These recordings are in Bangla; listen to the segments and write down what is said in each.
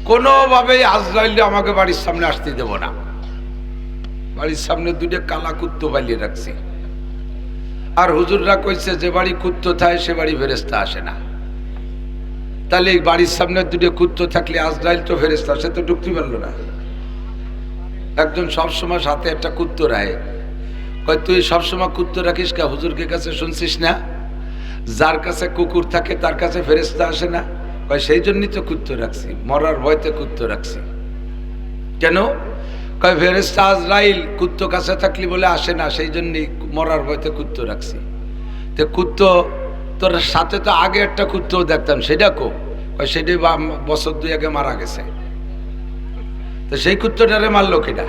কোনোভাবেই আজরাইল আমাকে বাড়ির সামনে আসতে দেব না। বাড়ির সামনে দুটো কালা কুত্তো পালিয়ে রাখছি। আর হুজুররা কইছে যে বাড়ি কুত্তো থাকে সে বাড়ি ফেরেশতা আসে না। তাহলে এই বাড়ির সামনে দুটো কুত্তো থাকলে আজরাইল তো ফেরেশতা, সে তো ঢুকতে পারলো না। একজন সবসময় সাথে একটা কুত্তো রাখে। কয় তুই সবসময় কুত্তো রাখিস কে? হুজুরকে কাছে শুনছিস না যার কাছে কুকুর থাকে তার কাছে ফেরেশতা আসে না? কয় সেই জন্যই তো কুত্তো রাখছি, মরার ভয়তে কুত্তো রাখছি। কেন? কয় ফেরেশতা আজরাইল কুত্তো কাছে থাকলি বলে আসে না, সেই জন্যই মরার ভয়তে কুত্তো রাখছি। তো কুত্তো তোর সাথে তো আগে একটা কুত্তো দেখতাম, সেটা কো? কয় সেটাই বছর 2 আগে মারা গেছে। তো সেই কুত্তটারে মারলো কেডা?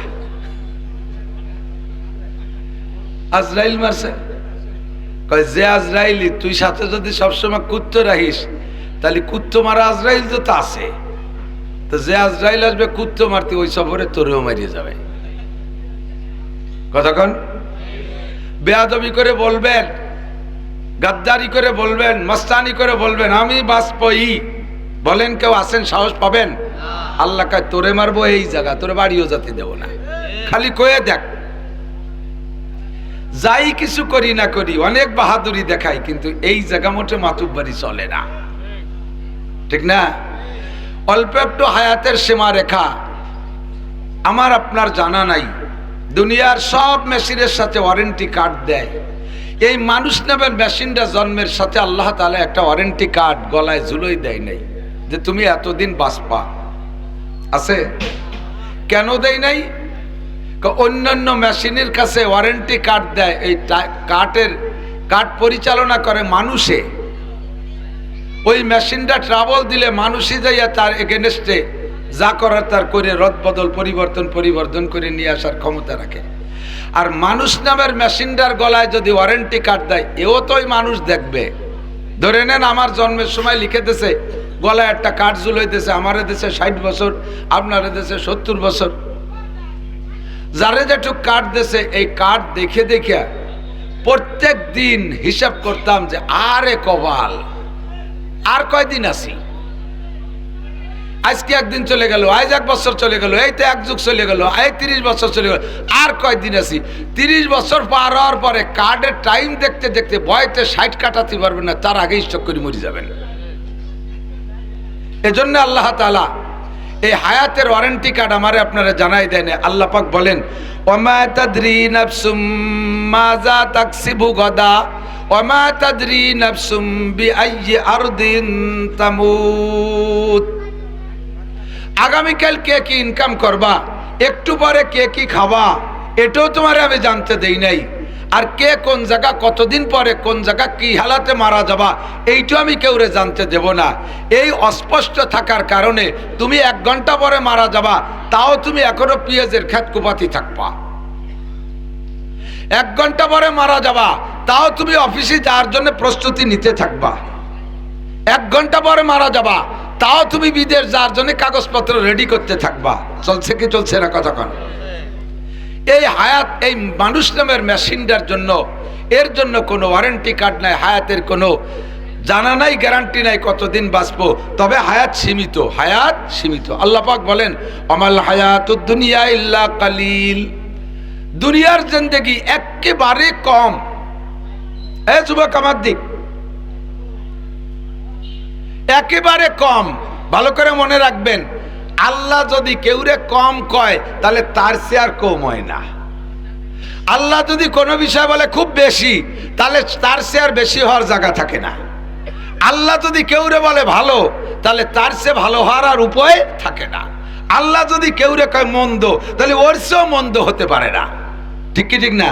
আজরাইল মারছে। কয় যে আজরাইলি, তুই সাথে যদি সবসময় কুত্তো রাখিস তাহলে কুত্তো মারা আজরাইল তো আছে। তো যে আজরাইল আসবে কুত্তো মারতে ওই সফরে তোরেও মারিয়ে যাবে। কতক্ষণ বেয়াদবি করে বলবেন, গাদ্দারি করে বলবেন, মস্তানি করে বলবেন আমি বাঁচবই, বলেন কেউ আসেন সাহস পাবেন? আল্লাহ কয় তোরে মারবো এই জায়গা, তোরে বাড়িও যেতে দেব না। খালি কয়ে দেখ। যাই কিছু করি না করি, অনেক বাহাদুরি দেখাই, কিন্তু এই জায়গা মোটে মাতুব্বারি চলে না, ঠিক না? অল্প একটু হায়াতের সীমা রেখা আমার আপনার জানা নাই। দুনিয়ার সব মেশিনের সাথে ওয়ারেন্টি কার্ড দেয়। এই মানুষ নামের মেশিনটা জন্মের সাথে আল্লাহ তাআলা একটা ওয়ারেন্টি কার্ড গলায় ঝুলোই দেয় নাই যে তুমি এতদিন বাঁচবা। আছে? কেন দেয় নাই? অন্যান্য মেশিনের কাছে ওয়ারেন্টি কার্ড দেয়, এই কার্ড পরিচালনা করে মানুষে। ওই মেশিনটা ট্রাবল দিলে মানুষই যাইয়া তার এগেনস্টে যা করার তার করে রদবদল পরিবর্তন করে নিয়ে আসার ক্ষমতা রাখে। আর মানুষ নামের মেশিনটার গলায় যদি ওয়ারেন্টি কার্ড দেয়, এও তো ওই মানুষ দেখবে। ধরে নেন আমার জন্মের সময় লিখে দিয়েছে, গলায় একটা কার্ড ঝুলাইতেছে, আমার দেশে 60 বছর, আপনার দেশে 70 বছর। যারে যেটুক কার্ড দিয়েছে, এই কার্ড দেখে দেখে প্রত্যেক দিন হিসাব করতাম যে আরে কপাল, আর কয়দিন আছি? আজকে একদিন চলে গেল, আজ 1 বছর চলে গেল, এই তো 1 যুগ চলে গেল, এই 30 বছর চলে গেল, আর কয়দিন আছি? 30 বছর পার হওয়ার পরে কার্ডের টাইম দেখতে দেখতে বয়তে 60 কাটাতে পারবেন না, তার আগেই স্টক করে মরে যাবেন। এজন্য আল্লাহ তাআলা এই হায়াতের ওয়ারেন্টি কার্ড আমারে আপনারা জানাই দেন। আল্লাহ পাক বলেন ওমা তাদরি নাফসুম মাযা তাকসিবু গাদা ওমা তাদরি নাফসুম বিআইয়ি আরদিন তামুত। আগামীকাল কে কি ইনকাম করবা, একটু পরে কে কি খাবা, এটাও তোমারে আমি জানতে দেই নাই। আর কে কোন জায়গা কতদিন পরে কোন জায়গা কি হালাতে মারা যাবা, এইটাও আমি কেউরে জানতে দেব না। এই অস্পষ্ট থাকার কারণে তুমি 1 ঘন্টা পরে মারা যাবা, তাও তুমি এখনো পেঁয়াজের ক্ষেত কুপাতি থাকবা। 1 ঘন্টা পরে মারা যাবা, তাও তুমি অফিসে যাওয়ার জন্য প্রস্তুতি নিতে থাকবা। 1 ঘন্টা পরে মারা যাবা, তাও তুমি বিদেশ যাওয়ার জন্য কাগজপত্র রেডি করতে থাকবা। চলছে কি চলছে না কতক্ষণ? এই হায়াত, এই মানুষ নামের মেশিনটার জন্য, এর জন্য কোনো ওয়ারেন্টি কার্ড নাই, হায়াতের কোনো জানা নাই, গ্যারান্টি নাই কতদিন বাঁচবো। তবে হায়াত সীমিত, হায়াত সীমিত। আল্লাহ পাক বলেন আমাল হায়াতুদ দুনিয়া ইল্লা কালিল। দুনিয়ার জিন্দেগি একেবারে কম। এ যুবক আমার দিক, একেবারে কম। ভালো করে মনে রাখবেন, আল্লাহ যদি কেউরে কম কয় তাহলে তার চেয়ে আর কম হয় না। আল্লাহ যদি কোনো বিষয় বলে খুব বেশি, তাহলে তার চেয়ে আর বেশি হওয়ার জায়গা থাকে না। আল্লাহ যদি কেউরে বলে ভালো, তাহলে তার চেয়ে ভালো হওয়ার আর উপায় থাকে না। আল্লাহ যদি কেউরে কয় মন্দ, তাহলে ওর চেয়েও মন্দ হতে পারে না। ঠিক কি ঠিক না?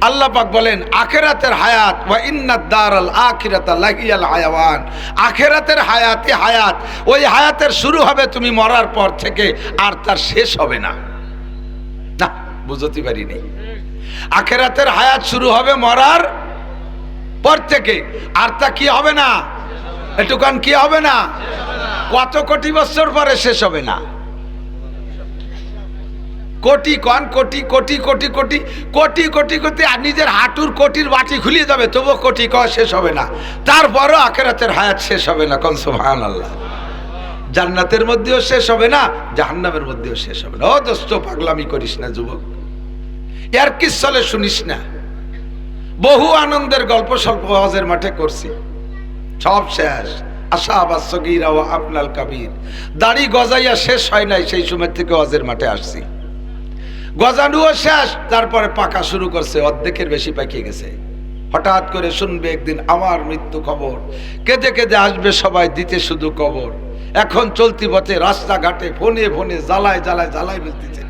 আল্লাহ পাক বলেন আখিরাতের হায়াত ওয়া ইন্নাদ দারাল আখিরাতা লাহিয়াল হায়াওয়ান। আখিরাতের হায়াতই হায়াত, ওই হায়াতের শুরু হবে তুমি মরার পর থেকে, আর তার শেষ হবে না। না, বুঝতে পারিনি। আখিরাতের হায়াত শুরু হবে মরার পর থেকে, আর তা কি হবে না? এটুকান কি হবে না? কত কোটি বছর পরে শেষ হবে না? কোটি কন কোটি কোটি কোটি কোটি কোটি কোটি কোটি, আর নিজের হাঁটুর কোটির বাটি খুলিয়ে যাবে, তবুও কোটি শেষ হবে না। তারপরও আখিরাতের হায়াত শেষ হবে না। কোন সুবহানাল্লাহ। জান্নাতের মধ্যেও শেষ হবে না, জাহান্নামের মধ্যেও শেষ হবে না। ও দোস্ত, পাগলামি করিস না যুবক, এর কিসলে শুনিস না। বহু আনন্দের গল্প স্বল্প ওয়াজের মাঠে করছি, সব শেষ। আশা আবাস সগীরা ওয়া আপনাল কাবীর, দাড়ি গজাইয়া শেষ হয় নাই, সেই সময় থেকে ওয়াজের মাঠে আসছি। গজানুও শেষ, তারপরে পাকা শুরু করছে, অর্ধেকের বেশি পাকিয়ে গেছে। হঠাৎ করে শুনবে একদিন আমার মৃত্যু খবর, কেঁদে কেঁদে আসবে সবাই দিতে শুধু কবর। এখন চলতি পথে রাস্তাঘাটে ফোনে ফোনে জ্বালায় জ্বালায় জ্বালায় বলতেছে,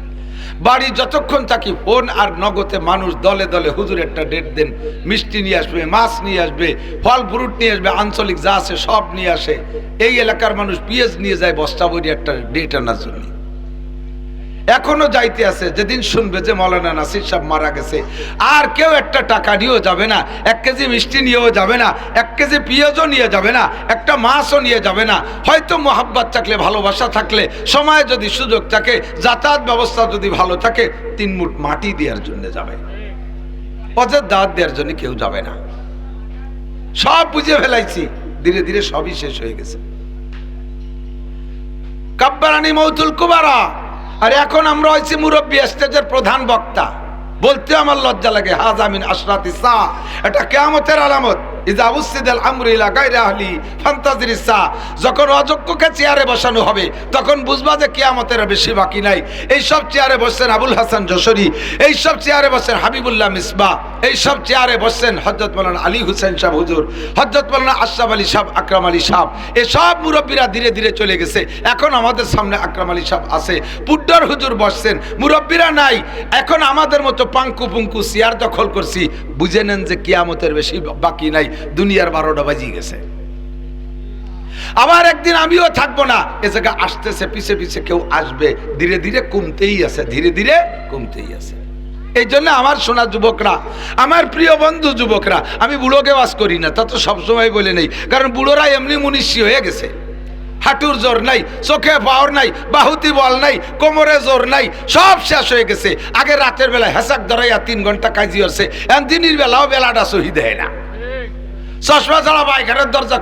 বাড়ি যতক্ষণ থাকি ফোন আর নগদে মানুষ দলে দলে হুজুর একটা ডেট দেন, মিষ্টি নিয়ে আসবে, মাছ নিয়ে আসবে, ফল ফ্রুট নিয়ে আসবে, আঞ্চলিক যা আছে সব নিয়ে আসে। এই এলাকার মানুষ পেঁয়াজ নিয়ে যায় বস্তা ভরি একটা ডেট আনার জন্য। এখনো যাইতে আছে, যেদিন শুনবে যে মৌলানা নাসির সাহেব মারা গেছে, আর কেউ একটা টাকা নিয়েও যাবে না, 1 কেজি মিষ্টি নিয়েও যাবে না, 1 কেজি পেঁয়াজও নিয়ে যাবে না, একটা মাছও নিয়ে যাবে না। হয়তো মোহাব্বত থাকলে, ভালোবাসা থাকলে, সময় যদি সুযোগ থাকে, যাতায়াত ব্যবস্থা যদি ভালো থাকে, 3 মুঠ মাটি দেওয়ার জন্য যাবে, অযথা দাঁত দেওয়ার জন্য কেউ যাবে না। সব বুঝে ফেলাইছি, ধীরে ধীরে সবই শেষ হয়ে গেছে। কাব্বারানি মৌতুল কুবারা। আর এখন আমরা হয়েছি মুরব্বী, স্টেজের প্রধান বক্তা, বলতে আমার লজ্জা লাগে। হাযা মিন আশরাতিস সাআ, এটা কিয়ামতের আলামত। ইযা উসিদাল আমরু ইলা গায়রি আহলি ফান্তাজিরিস সাআ, যখন অযোগ্যকে চেয়ারে বসানো হবে তখন বুঝবা যে কিয়ামতের বেশি বাকি নাই। এই সব চেয়ারে বসছেন আবুল হাসান যশোরী, এই সব চেয়ারে বসছেন হাবিবুল্লাহ মিসবাহ, এই সব চেয়ারে বসছেন হযরত মাওলানা আলী হোসেন সাহেব হুজুর, হযরত মাওলানা আশরাফ আলী সাহেব, আকরাম আলী সাহেব। এই সব মুরব্বীরা ধীরে ধীরে চলে গেছে। এখন আমাদের সামনে আকরাম আলী সাহেব আছে, পুড্ডর হুজুর বসছেন, মুরব্বীরা নাই। এখন আমাদের মতো পাঙ্কু পুঙ্কু চেয়ার দখল করছি। বুঝে নেন যে কিয়ামতের বেশি বাকি নাই, দুনিয়ার 12টা বাজিয়ে গেছে। আবার একদিন আমিও থাকবো না, এ জায়গা আসতেছে, পিছে পিছে কেউ আসবে, ধীরে ধীরে কমতেই আছে, ধীরে ধীরে কমতেই আছে। এই জন্য আমার সোনা যুবকরা, আমার প্রিয় বন্ধু যুবকরা, আমি বুড়োকে বাস করি না, তা তো সবসময় বলে নেই, কারণ বুড়োরা এমনি মুনিশি হয়ে গেছে। হাঁটুর জোর নাই, চোখে পাওয়ার নাই, বাহুতি বল নাই, কোমরে জোর নাই, সব শেষ হয়ে গেছে। আগে রাতের বেলা হেসাক ধরাইয়া 3 ঘন্টা কাজি হচ্ছে, এখন দিনের বেলাও বেলাটা সহি দেয় না। চশমা ছাড়া পায়খানার দরজা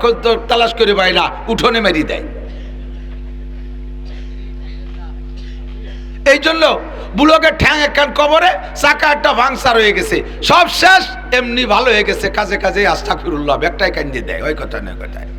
তালাশ করে পায় না, উঠোনে মেরি দেয়। এই জন্য বুড়োকে ঠ্যাং একখান কবরে, চাকা একটা ভাঙসার হয়ে গেছে, সব শেষ। এমনি ভালো হয়ে গেছে, কাজে কাজে আস্তাগফিরুল্লাহ একটাই কান্দি দেয়, ওই কথা নয় কথায়।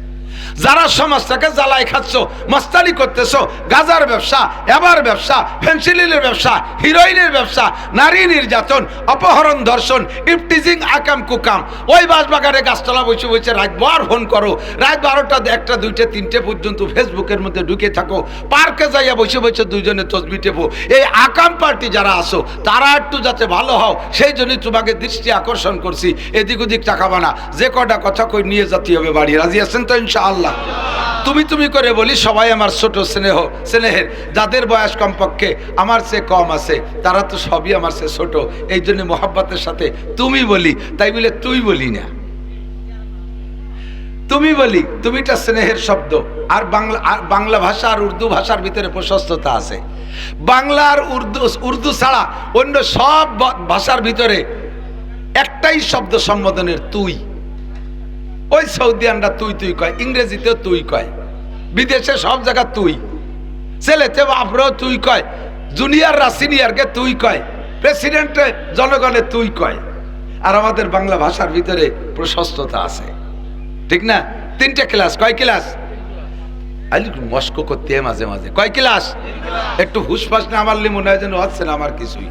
যারা সমাজটাকে জ্বালাই খাচ্ছ, মস্তানি করতেছো, গাজার ব্যবসা, এবার ব্যবসা, ফেন্সিলিনের ব্যবসা, হিরোইনের ব্যবসা, নারী নির্যাতন, অপহরণ, ধর্ষণ, ইফটিজিং, আকাম কুকাম, ওই বাসবাগানে গাছতলা বসে বসে রাতবার ফোন করো, রাত 12টা, 1টা, 2টে, 3টে পর্যন্ত ফেসবুকের মধ্যে ঢুকে থাকো, পার্কে যাইয়া বসে বসে দুইজনে তসবি টেপো। এই আকাম পার্টি যারা আসো, তারা একটু যাতে ভালো হও, সেই জন্যই তোমাকে দৃষ্টি আকর্ষণ করছি। এদিক ওদিক টাকাবা না, যে কটা কথা কই নিয়ে যেতে হবে বাড়ি। রাজি আছেন তো ইনশাআল্লাহ? তুমি তুমি করে বলি, সবাই আমার ছোট স্নেহের, যাদের বয়স কমপক্ষে আমার চেয়ে কম আছে, তারা তো সবই আমার চেয়ে ছোট। এই জন্য মোহাব্বতের সাথে তুমি বলি, তাই বলে তুই বলি না, তুমি বলি। তুমিটা স্নেহের শব্দ। আর বাংলা ভাষা আর উর্দু ভাষার ভিতরে প্রশস্ততা আছে। বাংলা আর উর্দু ছাড়া অন্য সব ভাষার ভিতরে একটাই শব্দ সম্বোধনের, তুই। ওই সৌদিয়ানরা তুই তুই কয়, ইংরেজিতেও তুই কয়, বিদেশে সব জায়গা তুই, ছেলেতে বাপরাও তুই কয়, জুনিয়ররা সিনিয়রকে তুই কয়, প্রেসিডেন্টে জনগণে তুই কয়। আর আমাদের বাংলা ভাষার ভিতরে প্রশস্ততা আছে, ঠিক না? 3টে ক্লাস। কয় ক্লাস? মস্ক করতে মাঝে মাঝে। কয় ক্লাস? একটু হুসফাস না মারলে মনে হয় যেন হচ্ছে না আমার কিছুই।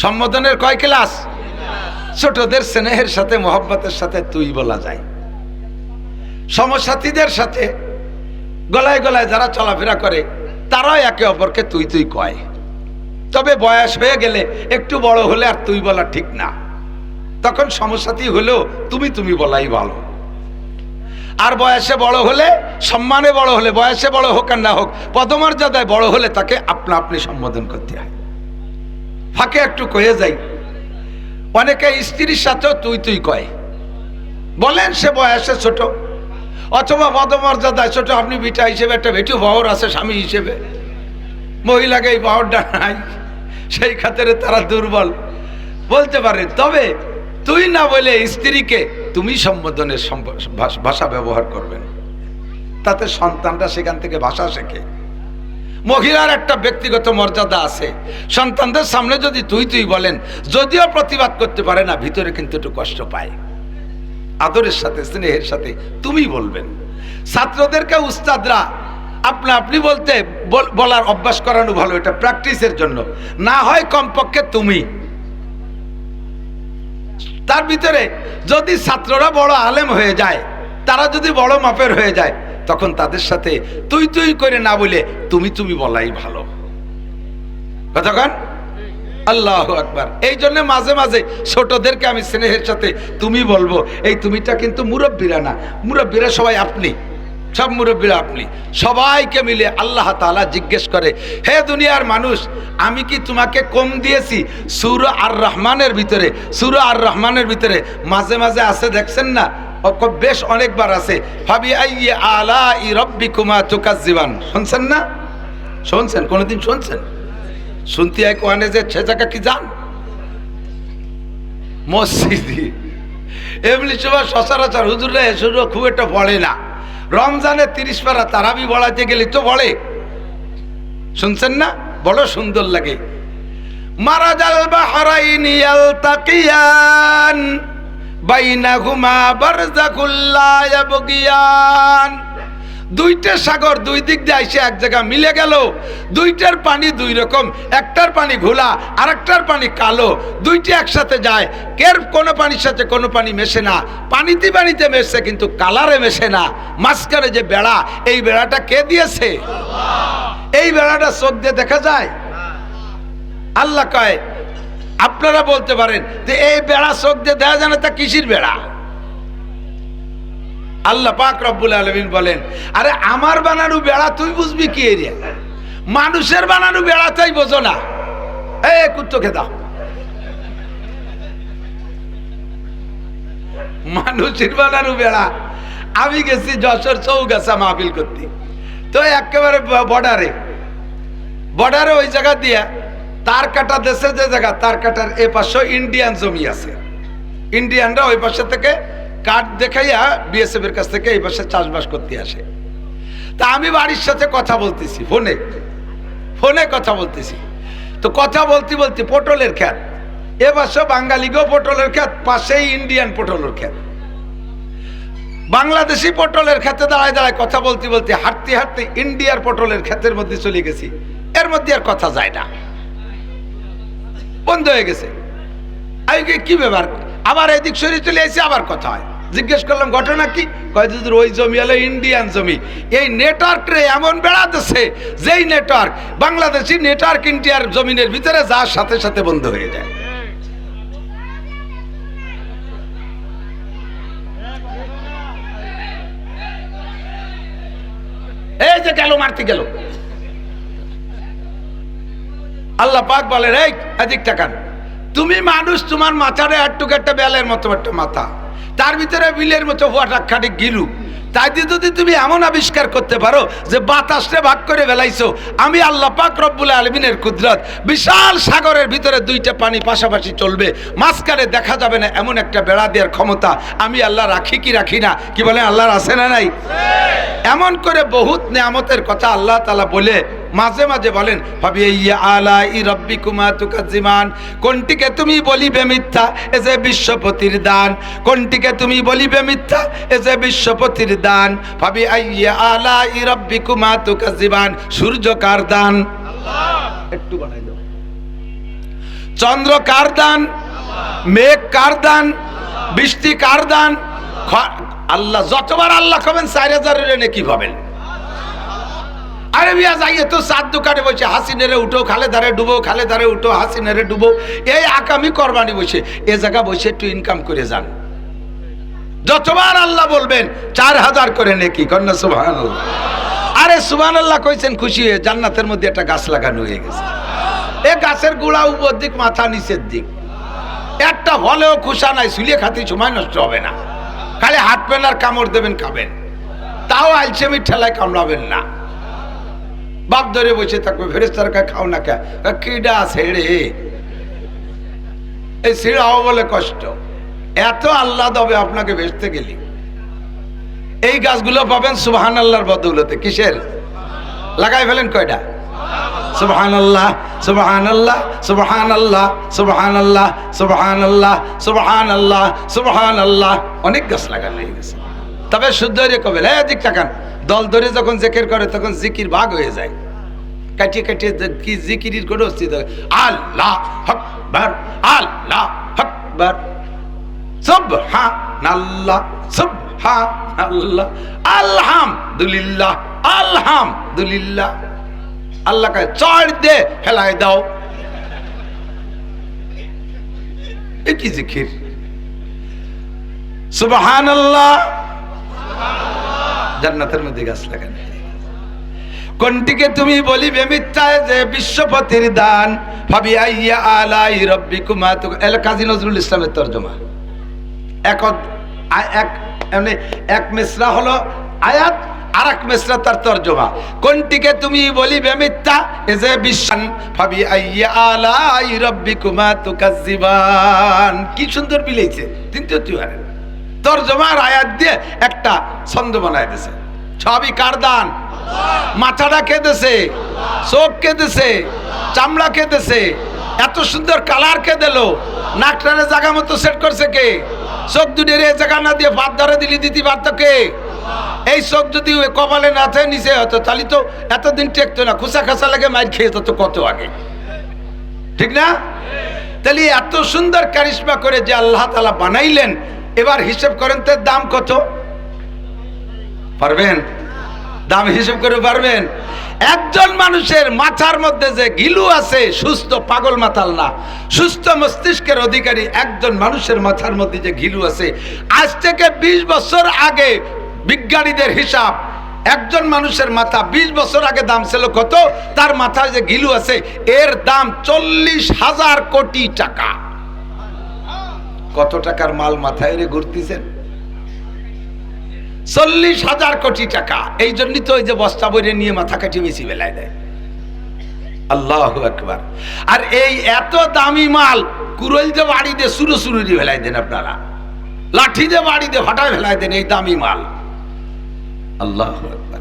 সম্বোধনের কয় ক্লাস? ছোটদের স্নেহের সাথে, মোহাব্বতের সাথে তুই বলা যায়। সমসাথীদের সাথে গলায় গলায় যারা চলাফেরা করে, তারাও একে অপরকে তুই তুই কয়। তবে বয়স হয়ে গেলে, একটু বড় হলে আর তুই বলা ঠিক না, তখন সমসাথী হলেও তুমি তুমি বলাই ভালো। আর বয়সে বড় হলে, সম্মানে বড় হলে, বয়সে বড় হোক আর না হোক, পদমর্যাদায় বড় হলে তাকে আপনা আপনি সম্বোধন করতে হয়। ফাঁকে একটু কয়ে যাই, অনেকে স্ত্রীর সাথেও তুই তুই কয়, বলেন সে বয়সে ছোট অথবা পদমর্যাদায় ছোট। আপনি বিটা হিসেবে একটা ভেটু বহর আছে স্বামী হিসেবে, মহিলাকে এই বহরটা নাই, সেই খাতিরে তারা দুর্বল বলতে পারে। তবে তুই না বলে স্ত্রীকে তুমি সম্বোধনের ভাষা ব্যবহার করবেন, তাতে সন্তানরা সেখান থেকে ভাষা শেখে। মহিলার একটা ব্যক্তিগত মর্যাদা আছে, সন্তানদের সামনে যদি তুই তুই বলেন, যদিও প্রতিবাদ করতে পারে না, ভিতরে কিন্তু একটু কষ্ট পায়। আদরের সাথে স্নেহের সাথে তুমি বলবেন। ছাত্রদেরকে উস্তাদরা আপনা আপনি বলতে বলার অভ্যাস করানো ভালো, এটা প্র্যাকটিসের জন্য। না হয় কমপক্ষে তুমি। তার ভিতরে যদি ছাত্ররা বড় আলেম হয়ে যায়, তারা যদি বড় মাপের হয়ে যায়, তখন তাদের সাথে তুই তুই করে না বলে তুমি তুমি বলাই ভালো। কতক্ষণ? আল্লাহু আকবার। এই জন্য মাঝে মাঝে ছোটদেরকে আমি স্নেহের সাথে তুমি বলবো। এই তুমিটা কিন্তু মুরব্বীরা না, মুরব্বীরা সবাই আপনি, সব মুরব্বীরা আপনি। সবাইকে মিলে আল্লাহ তাআলা জিজ্ঞেস করে, হে দুনিয়ার মানুষ, আমি কি তোমাকে কম দিয়েছি? সূরা আর রহমানের ভিতরে, সূরা আর রহমানের ভিতরে মাঝে মাঝে আছে, দেখছেন না? বেশ অনেকবার আছে, ফাবি আইয়ি আলাই রাব্বিকুমা তুকাজ্জিবান। শুনছেন না? শুনছেন? কোনদিন শুনছেন? শুনতে হয় কোয়ানে যে সে জায়গা কি জান? মসজিদে এমনি সময় সচরাচর হুজুরে এসে খুব একটা পড়ে না। রমজানে 30 পারা তারাবি পড়াতে গেলে তো বলে, শুনছেন না? বড় সুন্দর লাগে। মারাজাল বাহরাইনি ইয়ালতাকিয়ান বাইনাহুমা বারযাকুল লা ইয়াবগিয়ান। দুইটা সাগর দুই দিক দিয়ে এসে এক জায়গা মিলে গেল। দুইটার পানি দুই রকম, একটার পানি ঘোলা আর একটার পানি কালো। দুইটি একসাথে যায়, কের কোনো পানির সাথে কোনো পানি মেশে না। পানিতে পানিতে মেশে কিন্তু কালারে মেশে না। মাঝখানে যে বেড়া, এই বেড়াটা কে দিয়েছে? এই বেড়াটা চোখ দিয়ে দেখা যায়? আল্লাহ কয়, আপনারা বলতে পারেন যে এই বেড়া চোখ দিয়ে দেখা যায় না, তা কিসির বেড়া? আল্লাহ পাক রব্বুল আলামিন বলেন, আরে আমার বানানো বেড়া তুই বুঝবি কি এরিয়া? মানুষের বানানো বেড়া তাই বোঝো না। এই কুত্তো খেদা, মানুষের বানানো বেড়া। আমি গেছি যশোর চৌগাছা মাহফিল করতে, তো একেবারে বর্ডারে ওই জায়গা দিয়া তার কাটা দেশে যে জায়গা, তার কাটার এ পাশে ইন্ডিয়ান জমি আছে। ইন্ডিয়ানরা ওই পাশে থেকে কাঠ দেখাইয়া বিএসএফ এর কাছ থেকে এই পাশে চাষবাস করতে আসে। তা আমি বাড়ির সাথে কথা বলতেছি, ফোনে কথা বলতেছি। তো কথা বলতে বলতে পটলের ক্ষেত, এ পাশে বাঙালিগো পটলের ক্ষেত, পাশেই ইন্ডিয়ান পটলের ক্ষেত। বাংলাদেশি পটলের ক্ষেতে দাঁড়ায় দাঁড়ায় কথা বলতে বলতে হাঁটতে হাঁটতে ইন্ডিয়ার পটলের ক্ষেতের মধ্যে চলে গেছি। এর মধ্যে আর কথা যায় না, বন্ধ হয়ে গেছে। কি ব্যাপার? আবার এদিক সরিয়ে চলে এসে আবার কথা হয়। জিজ্ঞেস করলাম ঘটনা কি? কয় হুজুর ওই জমি হলো ইন্ডিয়ান জমি। এই নেটওয়ার্কটা এমন বেড়াতেছে, যেই নেটওয়ার্ক বাংলাদেশি নেটওয়ার্ক ইন্ডিয়ার জমিনের ভিতরে যাওয়ার সাথে সাথে বন্ধ হয়ে যায়। এই যে গেল, মারতে গেল। আল্লাহ পাক বলেন, এই এদিক টাকান, তুমি মানুষ, তোমার মাথারে একটুকু একটা বেলের মতো একটা মাথা, তার ভিতরে বিলের মতো খাটি গিলু। তাই দিয়ে যদি তুমি এমন আবিষ্কার করতে পারো যে বাতাসে ভাগ করে বেলাইছো, আমি আল্লাহ পাক রব্বুল আলামিনের কুদরত, বিশাল সাগরের ভিতরে দুইটা পানি পাশাপাশি চলবে, মাঝখানে দেখা যাবে না, এমন একটা বেড়া দেওয়ার ক্ষমতা আমি আল্লাহ রাখি কি রাখি না? কি বলেন? আল্লাহর আছে না নাই? এমন করে বহুত নিয়ামতের কথা আল্লাহ তাআলা বলে মাঝে মাঝে বলেন, ভাবি ইয়া আলাই রাব্বিকুমা তুকাজ্জিমান। কোনটিকে তুমি বলিবে মিথ্যা, এ যে বিশ্বপতির দান। কোনটিকে তুমি বলিবে মিথ্যা, এ যে বিশ্বপতির দান। ভাবি ইয়া আলাই রাব্বিকুমা তুকাজ্জিমান। সূর্য কার দান? আল্লাহ। একটু বানাই দাও। চন্দ্র কার দান? মেঘ কার দান? বৃষ্টি কার দান? আল্লাহ। যতবার আল্লাহ খাবেন 4000 নাকি পাবেন। আরে বিয়া যাইয়ে তো চাঁদ দোকানে বসে হাসিনেরে উঠো খালেদারে ডুবো, খালেদারে উঠো হাসিনেরে ডুবো, এই আকামি করবানি বসে এ জায়গা বসে একটু ইনকাম করে যান। যতবার আল্লাহ বলবেন 4000 করে নেকি। কন্যা সুবহানাল্লাহ। আরে সুবহানাল্লাহ কইছেন খুশি হয়ে জান্নাতের মধ্যে একটা গাছ লাগানো হয়ে গেছে। এ গাছের গোড়া উপর দিক, মাথা নিচের দিক, একটা ফলেও খুশা নাই, শুলিয়ে খাতে সময় নষ্ট হবে না। খালি হাঁটবেন আর কামড় দেবেন, খাবেন, তাও আলসেমি ঠেলায় কামড়াবেন না। বাপ ধরে বসে থাকবে, ফেরেশতারা কয় খাও না কে? কিডা ছেড়ে এই ছিড়াও বলে কষ্ট, এত আল্লাহ দেবে আপনাকে বেচতে গেলি। এই গাছগুলো পাবেন সুবহানাল্লাহর বদৌলতে। কিসের? লাগাই ফেলেন কয়টা? সুবহানাল্লাহ সুবহানাল্লাহ সুবহানাল্লাহ সুবহানাল্লাহ সুবহানাল্লাহ সুবহানাল্লাহ সুবহানাল্লাহ। অনেক গাছ লাগানো হয়ে গেছে। তবে শুদ্ধ হয়ে কবে দিক তাকান, দল ধরে যখন জিকির করে তখন জিকির ভাগ হয়ে যায়। কাটিয়ে কাটিয়ে কি জিকিরের কোনো অস্তিত্ব। আল্লাহ আকবার আল্লাহ আকবার সুবহানাল্লাহ সুবহানাল্লাহ আলহামদুলিল্লাহ আলহামদুলিল্লাহ। আল্লাহ কে চড় দে ফেলাই দাও, এ কি জিকির? সুবহানাল্লাহ। জান্নাতের মধ্যে গাছ লাগান। কোনটিকে তুমি বলিবে মিথ্যায় যে বিশ্বপতির দান, ফাবি আইয়া আলাই রাব্বিকুমা। কাজী নজরুল ইসলামের তরজমা। এক মিসরা হলো আয়াত, আর এক মিসরা তার তরজমা। কোনটিকে তুমি বলিবে মিথ্যা এ যে বিশ্বান, ফাবি আইয়া আলাই রাব্বিকুমা তুকাজ্জিবান। কি সুন্দর মিলেছে তিনটা তিওয়ারের তরজমা আর আয়াত দিয়ে একটা ছন্দ বানায় দিয়েছে। সবই কার দান? মাথাটা কে দিছে? চোখ কে দিছে? চামড়া কে দিছে? এত সুন্দর কালার কে দিল? নাকটারে জায়গা মতো সেট করছে কে? চোখ দুটির এই জায়গা না দিয়ে ভাত ধরে দিলি দিতে পারত কে? এই চোখ যদি কপালে না থাকে নিচে হতো তাহলে তো এতদিন টেকতো না, খুসা খাসা লাগে মাইর খেয়ে যেত কত আগে, ঠিক না? তাহলে এত সুন্দর কারিশমা করে যে আল্লাহ তাআলা বানাইলেন, এবার হিসাব করেন তার দাম কত? পারবেন? দাম হিসাব করে পারবেন? একজন মানুষের মাথার মধ্যে যে গিলু আছে, সুস্থ পাগল মাতাল না, সুস্থ মস্তিষ্কের অধিকারী একজন মানুষের মাথার মধ্যে যে গিলু আছে, আজ থেকে 20 বছর আগে বিজ্ঞানীদের হিসাব, একজন মানুষের মাথা 20 বছর আগে দাম ছিল কত? তার মাথায় যে গিলু আছে এর দাম 40,000 কোটি টাকা। কত টাকার মাল মাথায় রে ঘুরতেছেন? 40,000 কোটি টাকা। এই জন্যই তো ওই যে বস্তা বইরে নিয়ে মাথা কাটি বেশি বেলায় দেয়। আল্লাহু আকবার। আর এই এত দামি মাল কুরইল যে বাড়ি দিয়ে সুরু সুরু দিয়ে ফেলাই দেন, আপনারা লাঠি দিয়ে বাড়ি দিয়ে ফাটায় ফেলাই দেন এই দামি মাল। আল্লাহু আকবার।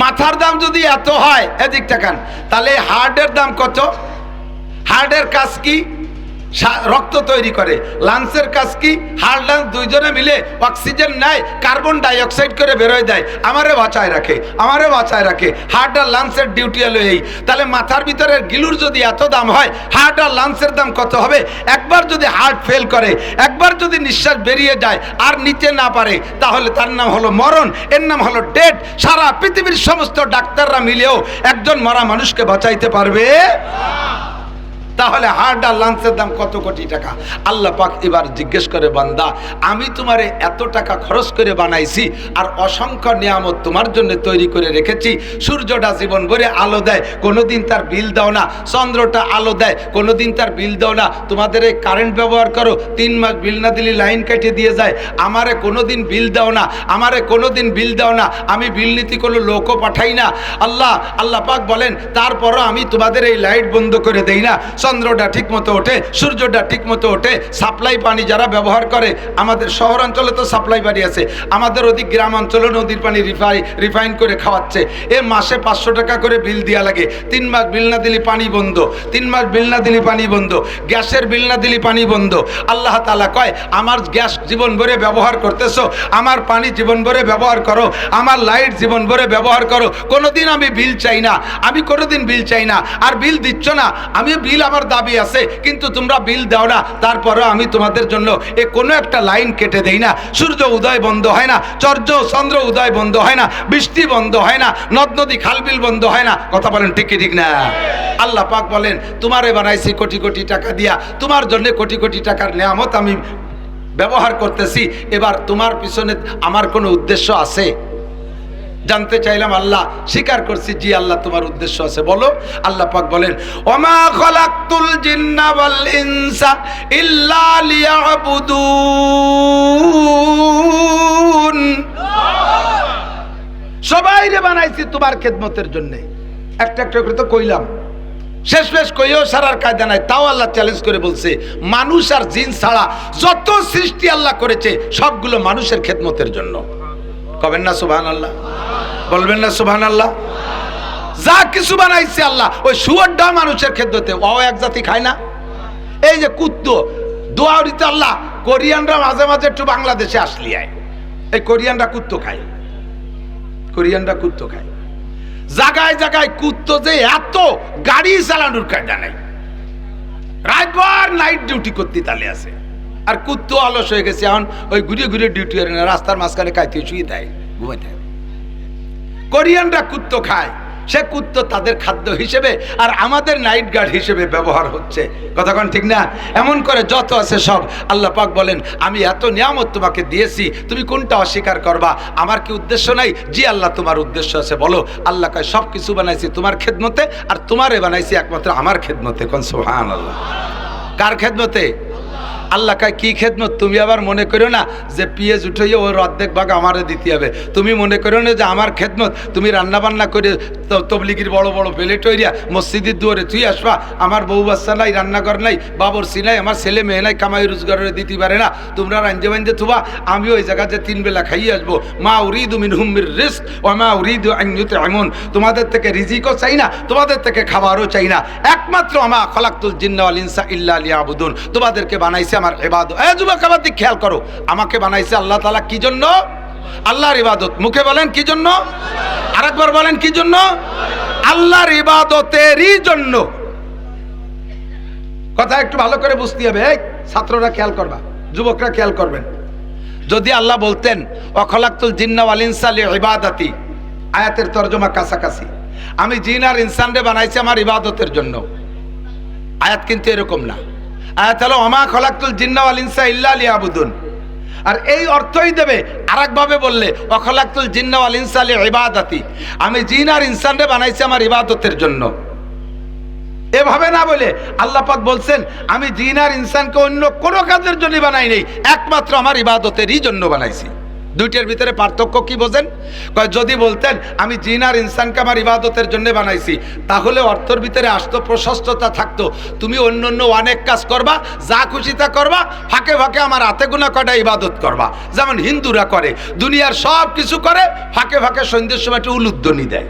মাথার দাম যদি এত হয়, এদিক তাকান, তাহলে হার্টের দাম কত? হার্টের কাজ কি? রক্ত তৈরি করে। লাংসের কাজ কি? হার্ট লাংস দুইজনে মিলে অক্সিজেন নেয়, কার্বন ডাই অক্সাইড করে বেরোয় দেয়, আমারে বাঁচায় রাখে, আমারে বাঁচায় রাখে। হার্ট আর লাংসের ডিউটি হলো এই। তাহলে মাথার ভিতরের গিলুর যদি এত দাম হয়, হার্ট আর লাংসের দাম কত হবে? একবার যদি হার্ট ফেল করে, একবার যদি নিঃশ্বাস বেরিয়ে যায় আর নিতে না পারে, তাহলে তার নাম হলো মরণ, এর নাম হলো ডেথ। সারা পৃথিবীর সমস্ত ডাক্তাররা মিলেও একজন মরা মানুষকে বাঁচাইতে পারবে? তাহলে হার্ট আর লাংসের দাম কত কোটি টাকা? আল্লাহ পাক এবার জিজ্ঞেস করে, বান্দা আমি তোমারে এত টাকা খরচ করে বানাইছি আর অসংখ্য নিয়ামত তোমার জন্য তৈরি করে রেখেছি। সূর্যটা জীবন ভরে আলো দেয়, কোনোদিন তার বিল দাও না। চন্দ্রটা আলো দেয়, কোনোদিন তার বিল দাও না। তোমাদের এই কারেন্ট ব্যবহার করো, 3 মাস বিল না দিলে লাইন কেটে দিয়ে যায়। আমারে কোনোদিন বিল দাও না, আমারে কোনোদিন বিল দাও না। আমি বিল নীতি কোনো লোকও পাঠাই না। আল্লাহ পাক বলেন, তারপরও আমি তোমাদের এই লাইট বন্ধ করে দেই না। চন্দ্রটা ঠিক মতো ওঠে, সূর্যটা ঠিক মতো ওঠে। সাপ্লাই পানি যারা ব্যবহার করে, আমাদের শহরাঞ্চলে তো সাপ্লাই পানি আছে, আমাদের ওদিক গ্রাম অঞ্চলে নদীর পানি রিফাইন করে খাওয়াচ্ছে। মাসে 500 টাকা করে বিল দেওয়া লাগে। 3 মাস বিল না দিলে পানি বন্ধ, 3 মাস বিল না দিলে পানি বন্ধ, গ্যাসের বিল না দিলে পানি বন্ধ। আল্লাহ তাআলা কয়, আমার গ্যাস জীবন ভরে ব্যবহার করতেছো, আমার পানি জীবন ভরে ব্যবহার করো, আমার লাইট জীবন ভরে ব্যবহার করো। কোনোদিন আমি বিল চাই না, আমি কোনোদিন বিল চাই না। আর বিল দিচ্ছ না, আমি বিল আমার দাবি আছে, কিন্তু তোমরা বিল দাও না। তারপরে আমি তোমাদের জন্য কোনো একটা লাইন কেটে দেই না। সূর্য উদয় বন্ধ হয় না, চন্দ্র উদয় বন্ধ হয় না, বৃষ্টি বন্ধ হয় না, নদ নদী খালবিল বন্ধ হয় না। কথা বলেন ঠিক কি ঠিক না? আল্লাহ পাক বলেন, তোমারে বানাইছি কোটি কোটি টাকা দিয়া, তোমার জন্য কোটি কোটি টাকার নিয়ামত আমি ব্যবহার করতেছি। এবার তোমার পিছনে আমার কোনো উদ্দেশ্য আছে? জানতে চাইলাম। আল্লাহ স্বীকার করছি, জি আল্লাহ তোমার উদ্দেশ্য আছে। বলো। আল্লাহ পাক বলেন, ওমা খালাকতুল জিন্না ওয়াল ইনসা ইল্লা লিয়াবুদুন। সবাইরে বানাইছি তোমার খেদমতের জন্য। একটা একটা করে তো কইলাম, শেষ কইও সারার কায়দা নাই। তাও আল্লাহ চ্যালেঞ্জ করে বলছে, মানুষ আর জিন ছাড়া যত সৃষ্টি আল্লাহ করেছে সবগুলো মানুষের খেদমতের জন্য। কবেন না সুবহানাল্লাহ? বলবেন না সুবহানাল্লাহ? যা কিছু বানাইছে আল্লাহ ওই শুয়োরটা মানুষের খেদমতে, ও এক জাতি খায় না? এই যে কুত্তো দোয়ারিতে আল্লাহ কোরিয়ানরা মাঝে মাঝে একটু বাংলাদেশে আসলি আয়, এই কোরিয়ানরা কুত্তো খায়, কোরিয়ানরা কুত্তো খায়। জায়গায় জায়গায় কুত্তো যে এত গাড়ি চালানোর কায়দা নাই, রাতভর নাইট ডিউটি করতে তালে আছে। আর কুত্তো অলস হয়ে গেছে, এখন ওই ঘুরে ঘুরে ডিউটি করে না, রাস্তার মাঝখানে খাইতে শুয়ে দেয়, ঘুমাই থাকে। কোরিয়ানরা কুত্তো খায়, সে কুত্তো তাদের খাদ্য হিসেবে আর আমাদের নাইট গার্ড হিসেবে ব্যবহার হচ্ছে। কতক্ষণ ঠিক না? এমন করে যত আছে সব আল্লাহ পাক বলেন আমি এত নিয়ামত তোমাকে দিয়েছি, তুমি কোনটা অস্বীকার করবা? আমার কি উদ্দেশ্য নাই? জি আল্লাহ তোমার উদ্দেশ্য আছে। বলো আল্লাহ কয় সব কিছু বানাইছি তোমার খেদমতে, আর তোমারে বানাইছি একমাত্র আমার খেদমতে। কোন সুবহানাল্লাহ? কার খেদমতে? আল্লাহ কয় কি খেদমত? তুমি আবার মনে করো না যে পিএজ উঠাইয়ে ওর অর্ধেক ভাগ আমারে দিতে হবে। তুমি মনে করো না যে আমার খেদমত তুমি রান্না বান্না করে তবলিগির বড় বড় প্লেট হইয়া মসজিদের দুয়ারে তুই আসবা, আমার বউ বাচ্চা নাই, রান্নাঘর নাই, বাবরসি নাই, আমার ছেলে মেয়ে নাই, কামাই রোজগারে দিতে পারে না, তোমরা রাঞ্জে বাঞ্জে থুবা, আমি ওই জায়গাতে 3 বেলা খাইয়ে আসবো। মা উরিদু মিনহুম মির রিজক ওয়া মা উরিদু আন ইউতঈমুন, তোমাদের থেকে রিজিকও চাই না, তোমাদের থেকে খাবারও চাই না, একমাত্র আমা খালাকতুল জিন্না ওয়াল ইনসা ইল্লা লিয়াবুদুন, তোমাদেরকে বানাইছে আমার ইবাদত। এই যুবক আবার দিক খেয়াল করো, আমাকে বানাইছে আল্লাহ তাআলা কি জন্য? আল্লাহর ইবাদত। মুখে বলেন কি জন্য? আরেকবার বলেন কি জন্য? আল্লাহর ইবাদতেরই জন্য। কথা একটু ভালো করে বুঝতে হবে। এই ছাত্ররা খেয়াল করবা, যুবকরা খেয়াল করবেন। যদি আল্লাহ বলতেন ওয়া খালাকতুল জিন্না ওয়াল ইনসা লিইবাদাতি, আয়াতের তরজমা কাছাকাছি, আমি জিন আর ইনসানরে বানাইছি আমার ইবাদতের জন্য। আয়াত কিন্তু এরকম না। আয়াত হলো ওয়া মা খালাকতুল জিন্না ওয়াল ইনসা ইল্লা লিয়াবুদুন। আর এই অর্থই দেবে আরেকভাবে বললে ওয়া খালাকতুল জিন্না ওয়াল ইনসা লিইবাদাতি, আমি জিন আর ইনসানরে বানাইছি আমার ইবাদতের জন্য। এভাবে না বলে আল্লাহ পাক বলছেন আমি জিন আর ইনসানকে অন্য কোনো কাজের জন্য বানাই নাই, একমাত্র আমার ইবাদতেরই জন্য বানাইছি। দুইটার ভিতরে পার্থক্য কি বোঝেন? যদি বলতেন আমি জিন আর ইনসানকে আমার ইবাদতের জন্য বানাইছি, তাহলে অর্থের ভিতরে আসতো প্রশস্ততা থাকতো, তুমি অন্য অন্য অনেক কাজ করবা, যা খুশি তা করবা, ফাঁকে ফাঁকে আমার হাতে গোনা কটা ইবাদত করবা, যেমন হিন্দুরা করে, দুনিয়ার সব কিছু করে, ফাঁকে ফাঁকে সন্ধ্যের সময় একটু উলুধ্বনি দেয়,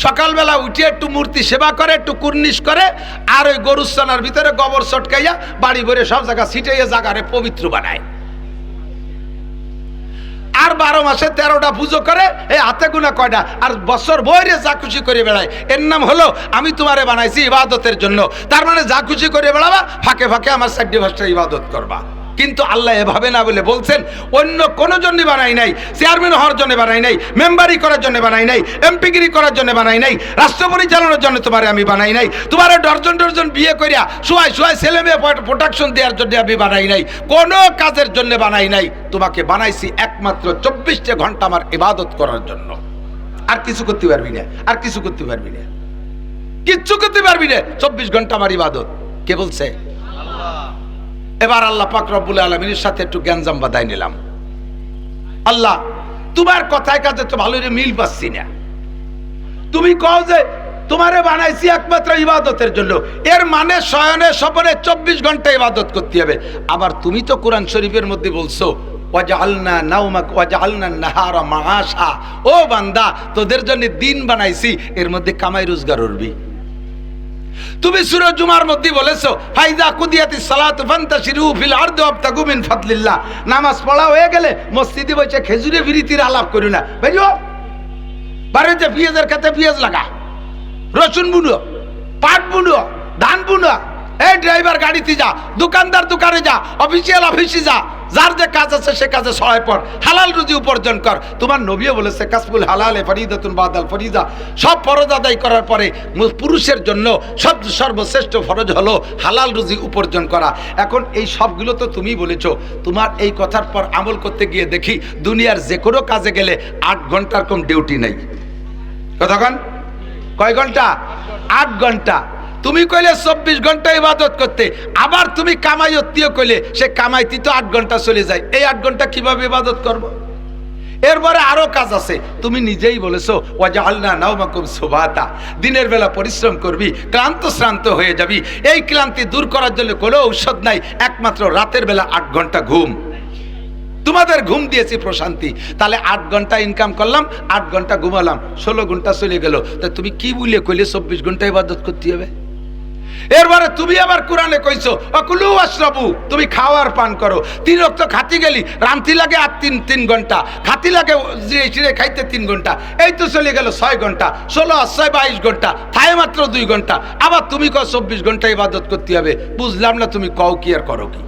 সকালবেলা উঠে একটু মূর্তি সেবা করে, একটু কুর্নিশ করে, আর ওই গরুস্থানার ভিতরে গোবর চটকাইয়া বাড়ি ভরে সব জায়গা ছিটাইয়া জায়গারে পবিত্র বানায়। আর 12 মাসে 13টা পুজো করে, এই হাতে গুনা কয়টা, আর বছর বইরে যা খুশি করে বেড়ায়। এর নাম হলো আমি তোমারে বানাইছি ইবাদতের জন্য। তার মানে যা খুশি করে বেড়াবা, ফাঁকে ফাঁকে আমার 4 ভাষা ইবাদত করবা। কিন্তু আল্লাহ এভাবে না বলে বলছেন অন্য কোনো জন্য বানাই নাই, চেয়ারম্যান হওয়ার জন্য বানাই নাই, মেম্বারি করার জন্য বানাই নাই, এমপিগিরি করার জন্য বানাই নাই, রাষ্ট্র পরিচালনার জন্য তোমারে আমি বানাই নাই, তোমারে ডর্জন ডর্জন বিয়ে করিয়া শোয়াই শোয়াই ছেলে মেয়ে প্রোটেকশন দেওয়ার জন্য আমি বানাই নাই, কোনো কাজের জন্য বানাই নাই। তোমাকে বানাইছি একমাত্র 24টা ঘন্টা আমার ইবাদত করার জন্য। আর কিছু করতে পারবি না, আর কিছু করতে পারবি না, কিচ্ছু করতে পারবি না, 24 ঘন্টা আমার ইবাদত। কে বলছে? এবার আল্লাহ পাক রব্বুল আলামিনের সাথে একটু গ্যাঞ্জাম বাঁধাই নিলাম। আল্লাহ তোমার কথায় কাজে তো ভালো মিল পাচ্ছি না। তুমি কও যে তোমারে বানাইছি একমাত্র ইবাদতের জন্য, এর মানে শয়নে স্বপনে 24 ঘন্টা ইবাদত করতে হবে। আবার তুমি তো কোরআন শরীফের মধ্যে বলছো ওয়াজআলনা নাওমাক ওয়াজআলনা নাহারা মাআশা, ও বান্দা তোদের জন্য দিন বানাইছি, এর মধ্যে কামাই রোজগার করবি। তুমি সূরা জুমার মধ্যে বলেছো ফাইজা কুদিয়াতিস সালাতু ফান্তাশিরু ফিল আরদি ওয়াবতাগু মিন ফাদলিল্লাহ, নামাজ পড়া হয়ে গেলে মসজিদে বসে খেজুরে বিরিতির আলাপ করো না, বুঝছো? বাড়িতে পেঁয়াজের খেতে পেঁয়াজ লাগা, রসুন বুনো, পাট বুনো, ধান বুনো, এই ড্রাইভার গাড়িতে যা, দোকানদার দোকানে যা, অফিসিয়াল অফিসে যা, যার যে কাজ আছে সে কাজে সহায় পড়, হালাল রুজি উপার্জন কর। তোমার নবীও বলেছে কাসবুল হালালে ফরিদাতুন বাদাল ফরিদা, সব ফরজ আদায় করার পরে পুরুষের জন্য সর্বশ্রেষ্ঠ ফরজ হলো হালাল রুজি উপার্জন করা। এখন এই সবগুলো তো তুমি বলেছো, তোমার এই কথার পর আমল করতে গিয়ে দেখি দুনিয়ার যে কোনো কাজে গেলে 8 ঘন্টার কম ডিউটি নেই। কতক্ষণ? কয় ঘন্টা? 8 ঘন্টা। তুমি কইলে 24 ঘন্টা ইবাদত করতে, আবার তুমি কামাইত্তীয় কইলে সে কামাইতে তো 8 ঘন্টা চলে যায়। এই 8 ঘন্টা কিভাবে ইবাদত করব? এরপরে আরো কাজ আছে। তুমি নিজেই বলেছো ওয়াজআলনা নাওমাকুম সুবাতা, দিনের বেলা পরিশ্রম করবি, ক্লান্ত শ্রান্ত হয়ে যাবি, এই ক্লান্তি দূর করার জন্য কোনো ঔষধ নাই, একমাত্র রাতের বেলা 8 ঘন্টা ঘুম। তোমাদের ঘুম দিয়েছি প্রশান্তি। তাহলে 8 ঘন্টা ইনকাম করলাম, 8 ঘন্টা ঘুমালাম, 16 ঘন্টা চলে গেল। তা তুমি কি বলে কইলে 24 ঘন্টা ইবাদত করতে হবে? এরবারে তুমি আবার কোরআনে কইছো অকুলু ওয়াশরাবু, তুমি খাওয়ার পান করো। 3 ওয়াক্ত খাতি গেলি, রান্তি লাগে আর 3 ঘন্টা, খাতি লাগে জিরে খাইতে 3 ঘন্টা, এই তো চলে গেল 6 ঘন্টা, 16 আর 6 22 ঘন্টা, থায় মাত্র 2 ঘন্টা। আবার তুমি কও 24 ঘন্টা ইবাদত করতে হবে। বুঝলাম না তুমি কও কি আর করো কি।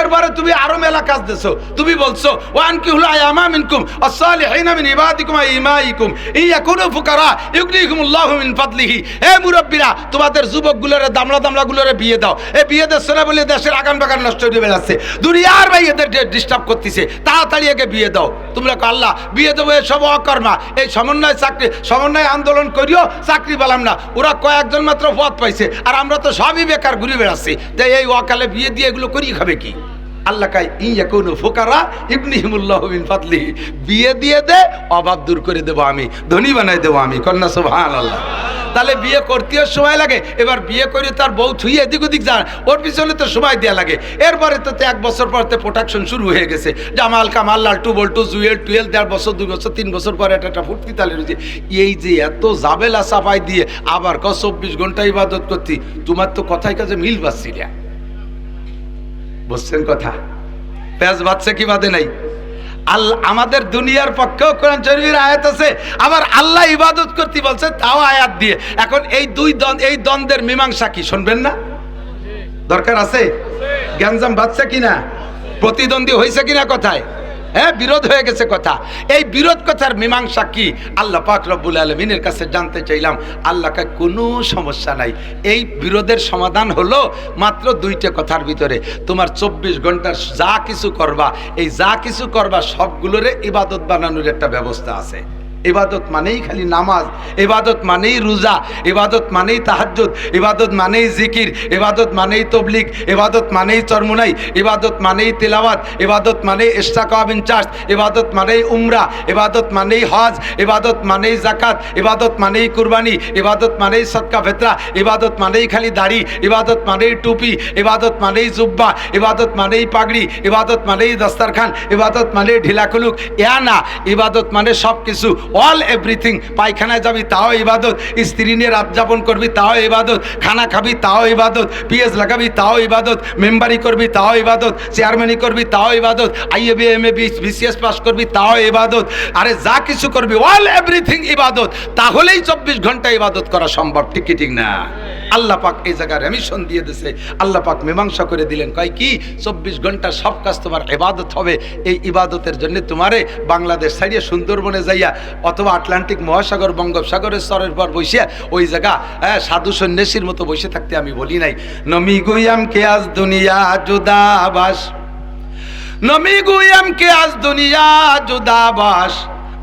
এরবারে তুমি আরো মেলা কাজ দিছো। তুমি বলছো ওয়ানকিহুল আয়ামা মিনকুম ওয়াসসালিহিনা মিন ইবাদিকুম ওয়া ইমাইকুম ইয়াকুনু ফুকারা ইউগনিহিমুল্লাহু মিন ফাদলিহি। হে মুরব্বিরা, তোমাদের যুবকগুলোরে দামলা বিয়ে দাও। এই বিয়ে দিচ্ছে না বলে দেশের আগান বাগান নষ্ট হয়ে বেড়াচ্ছে, দুনিয়ার ভাই এদের ডিস্টার্ব করতেছে, তাড়াতাড়ি আগে বিয়ে দাও। তোমরা কো আল্লাহ বিয়ে দেবো, এসব অকর্মা, এই সমন্বয় আন্দোলন করিও চাকরি পেলাম না। ওরা কয়েকজন মাত্র পদ পাইছে, আর আমরা তো সবই বেকার ঘুরে বেড়াচ্ছি। তাই এই ওয়াকালে বিয়ে দিয়ে এগুলো করি খাবে কি? আল্লাহ কাই ইয়াকুনু ফুকারা ইগনিহিমুল্লাহু মিন ফাদলিহি, বিয়ে দিয়ে দে, অভাব দূর করে দেবো আমি, ধনী বানাই দেবো আমি। কন্যা সুবহানাল্লাহ। তাহলে বিয়ে করতেও সময় লাগে। এবার বিয়ে করে তার বউ থুই এদিক ওদিক যান, ওর পিছনে তো সময় দেওয়া লাগে। এরপরে তো 1 বছর পর তো প্রোটেকশন শুরু হয়ে গেছে। জামাল কামাল লালটু বল্টু জুয়েল টুয়েল, 1.5 বছর 2 বছর 3 বছর পরে একটা ফুটকি তালে রয়েছে। এই যে এত জাবেলা সাফাই দিয়ে আবার 24 ঘন্টা ইবাদত করতি, তোমার তো কথায় কাজে মিল পাচ্ছি না। বুঝছেন কথা? পেঁয়াজ বাচ্চা কি বাদে নাই? আমাদের দুনিয়ার পক্ষেও কোরআন শরীফের আয়াত আছে, আবার আল্লাহ ইবাদত করতে বলছে তাও আয়াত দিয়ে। এখন এই এই দ্বন্দ্বের মীমাংসা কি শুনবেন না? দরকার আছে? গ্যাঞ্জাম বাচ্চা কিনা, প্রতিদ্বন্দ্বী হয়েছে কিনা কথায়? হ্যাঁ, বিরোধ হয়ে গেছে কথা। এই বিরোধ কথার মীমাংসা কি আল্লাহ পাক রব্বুল আলামিনের কাছে জানতে চাইলাম। আল্লাহকে কোনো সমস্যা নাই। এই বিরোধের সমাধান হলো মাত্র 2টা কথার ভিতরে। তোমার 24 ঘন্টার যা কিছু করবা, এই যা কিছু করবা সবগুলোরে ইবাদত বানানোর একটা ব্যবস্থা আছে। ইবাদত মানেই খালি নামাজ, ইবাদত মানেই রোজা, ইবাদত মানেই তাহাজ্জুদ, ইবাদত মানেই জিকির, ইবাদত মানেই তবলিগ, ইবাদত মানেই চরমুনাই, ইবাদত মানেই তিলাওয়াত, ইবাদত মানেই ইস্তিকাম ইন চার্চ, ইবাদত মানেই উমরা, ইবাদত মানেই হজ, ইবাদত মানেই যাকাত, ইবাদত মানেই কুরবানি, ইবাদত মানেই সদকা ফিতরা, ইবাদত মানেই খালি দাড়ি, ইবাদত মানেই টুপি, ইবাদত মানেই জুব্বা, ইবাদত মানেই পাগড়ি, ইবাদত মানেই দস্তরখান, ইবাদত মানেই ঢিলাকুলুক। এ না, ইবাদত মানে সব কিছু, অল এভরিথিং। পায়খানায় যাবি তাও ইবাদত, স্ত্রী নিয়ে রাত যাপন করবি তাও ইবাদত, খানা খাবি তাও ইবাদত, পিএস লাগাবি তাও ইবাদত, মেম্বারি করবি তাও ইবাদত, চেয়ারম্যানি করবি তাও ইবাদত, আইএবি এমএবি বিসিএস পাস করবি তাও ইবাদত। আরে যা কিছু করবি অল এভরিথিং ইবাদত। তাহলেই 24 ঘন্টা ইবাদত করা সম্ভব, ঠিক কি ঠিক না? আল্লাহ পাক এই জায়গায় রেমিশন দিয়ে দিয়েছে। আল্লাহ পাক মীমাংসা করে দিলেন, কয় কি 24 ঘন্টা সব কাজ তোমার ইবাদত হবে। এই ইবাদতের জন্য তোমারে বাংলাদেশ ছাড়িয়ে সুন্দরবনে যাইয়া অথবা আটলান্টিক মহাসাগর বঙ্গোপসাগরের স্তরের পর বসিয়া ওই জায়গা সাধু সন্ন্যাসীর মতো বসে থাকতে আমি বলি নাই। নমি গুয়াম কে আজ দুনিয়া জুদাবাস, নমি গুয়াম কে আজ দুনিয়া জুদাবাস,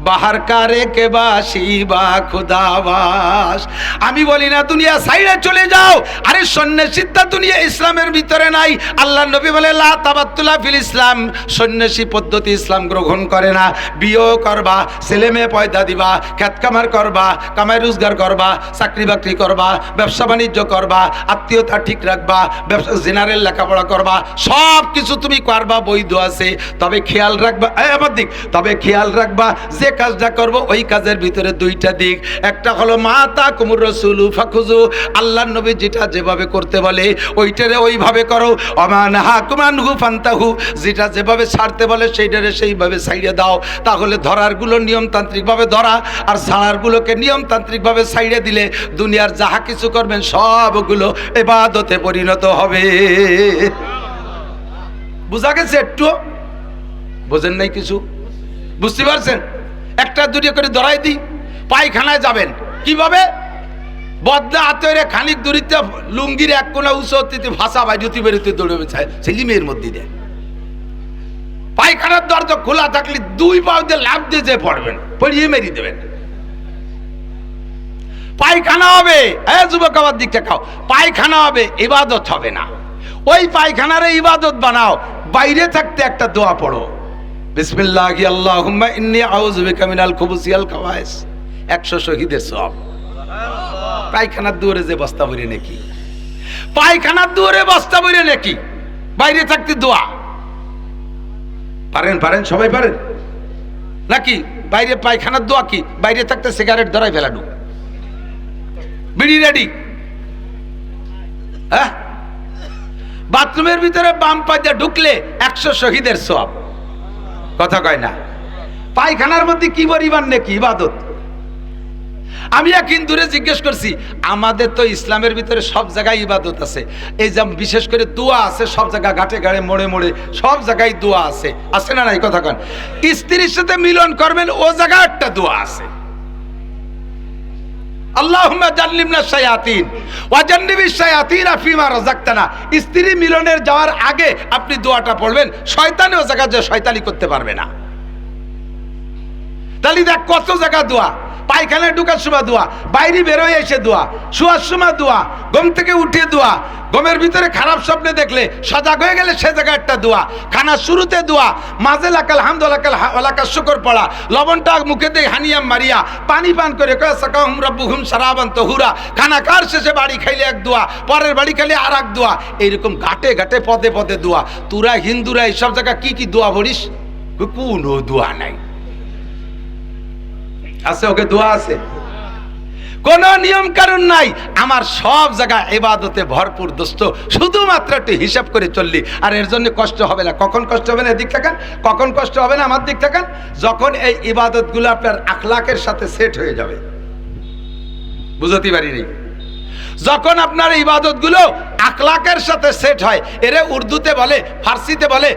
বাহার কারে কে বাসি বা খুদাবাস। আমি বলি না দুনিয়া সাইডে চলে যাও। আরে সন্ন্যাসীটা দুনিয়া ইসলামের ভিতরে নাই। আল্লাহ নবী বলে লা তাবাত্তুলা ফিল ইসলাম, সন্ন্যাসী পদ্ধতি ইসলাম গ্রহণ করে না। বিয়েও করবা, ছেলে মেয়ে পয়দা দিবা, খেত কামার করবা, কামাই রোজগার করবা, চাকরি বাকরি করবা, ব্যবসা বাণিজ্য করবা, আত্মীয়তা ঠিক রাখবা, ব্যবসা জেনারেল লেখাপড়া করবা, সব কিছু তুমি করবা, বৈধ আছে। তবে খেয়াল রাখবা, আমার দিক, তবে খেয়াল রাখবা যে কাজটা করব ওই কাজের ভিতরে 2টা দিক। একটা হলো মাতা কুমুর রসুলু ফাখুজু, আল্লাহর নবী যেটা যেভাবে করতে বলে ওইটারে ওইভাবে করো। অমান হাকুমানহু ফান্তাহু, যেটা যেভাবে ছাড়তে বলে সেইটারে সেইভাবে ছাইড়ে দাও। তাহলে ধরারগুলো নিয়মতান্ত্রিকভাবে ধরা, আর ছাড়ারগুলোকে নিয়মতান্ত্রিকভাবে ছাইড়ে দিলে দুনিয়ার যাহা কিছু করবেন সবগুলো ইবাদতে পরিণত হবে। বুঝা গেছে? একটু বোঝেন নাই কিছু? বুঝতে পারছেন? একটা 2টা করে ধরাই দিই। পায়খানায় যাবেন কিভাবে? বদলা হাতে খানিক দূরিতে লুঙ্গির এক কোনা উঁচু ভাষা বাইরুতি বেরোতে দৌড়বে ছেলে মেয়ের মধ্যে দেয়। পায়খানার দরজা খোলা থাকলে 2 পাও দিয়ে লাভ দিয়ে যে পড়বেন, পড়িয়ে মেরিয়ে দেবেন। পায়খানা হবে, যুবক আমার দিকটা খাও, পায়খানা হবে, ইবাদত হবে না। ওই পায়খানারে ইবাদত বানাও। বাইরে থাকতে একটা দোয়া পড়ো, বিসমিল্লাহি আল্লাহুম্মা ইন্নী আউযু বিকা মিনাল খুবুসি ওয়াল খাবায়েস। 100 শহীদের সওয়াব। পায়খানার দুয়ারে যে বস্তা ভরে নাকি, পায়খানার দুয়ারে বস্তা ভরে নাকি, বাইরে থাকতে দোয়া। পারেন পারেন সবাই পারেন নাকি? বাইরে পায়খানার দোয়া কি? বাইরে থাকতে সিগারেট ধরাই ফেলাডু, বিড়ি রেডি। হ্যাঁ, বাথরুমের ভিতরে বাম পা দিয়ে ঢুকলে 100 শহীদের সওয়াব। কথা কয় না? পায়খানার মধ্যে কি পরিমাণ নাকি ইবাদত। আমি একদিন দূরে জিজ্ঞেস করছি, আমাদের তো ইসলামের ভিতরে সব জায়গায় ইবাদত আছে, এই যে বিশেষ করে দোয়া আছে সব জায়গায়, ঘাটে ঘাড়ে মোড়ে মোড়ে সব জায়গায় দোয়া আছে, আছে না নাই? কথা কন। স্ত্রীর সাথে মিলন করবেন, ও জায়গায় একটা দোয়া আছে, আল্লাহুম্মা জান্নিবনা শায়াতিন ওয়া জান্নিবিশ শায়াতিনা ফিমা রাযাকতানা। স্ত্রী মিলনের যাওয়ার আগে আপনি দোয়াটা পড়বেন, শয়তান ও জায়গায় যে শয়তানি করতে পারবে না। তাহলে দেখ কত জায়গা দোয়া, পায়খানায় ঢুকার সময় দোয়া, বাইরে বেরোয় এসে দোয়া, শোয়ার সময় দোয়া, ঘুম থেকে উঠে দোয়া, ঘুমের ভিতরে খারাপ স্বপ্নে দেখলে সজাগ হয়ে গেলে সে জায়গায় একটা দোয়া, খানার শুরুতে দোয়া, মাঝে লাকাল হামদ লাকাল শুকর পড়া, লবণটা মুখে দিয়ে হানিয়াম মারিয়া পানি পান করে সাকাহুম রাব্বুহুম শারাবান তাহুরা, খানা কার শেষে বাড়ি খাইলে এক দোয়া, পরের বাড়ি খাইলে আর এক দোয়া, এইরকম ঘাটে ঘাটে পদে পদে দোয়া। তোরা হিন্দুরা এইসব জায়গা কি কি দোয়া বলিস? কোনো দোয়া নাই আছে, ওকে দোয়া আছে, কোন নিয়ম কারণ নাই। আমার সব জায়গায় ইবাদতে ভরপুর দোস্ত, শুধুমাত্র একটু হিসাব করে চললি, আর এর জন্য কষ্ট হবে না। কখন কষ্ট হবে না? এদিক থাকেন। কখন কষ্ট হবে না? আমার দিক থাকেন। যখন এই ইবাদতগুলো আপনার আখলাকের সাথে সেট হয়ে যাবে। বুঝতে পারিনি? যখন আপনার ইবাদতগুলো আখলাকের সাথে সেট হয়, এরে উর্দুতে বলে, ফার্সিতে বলে,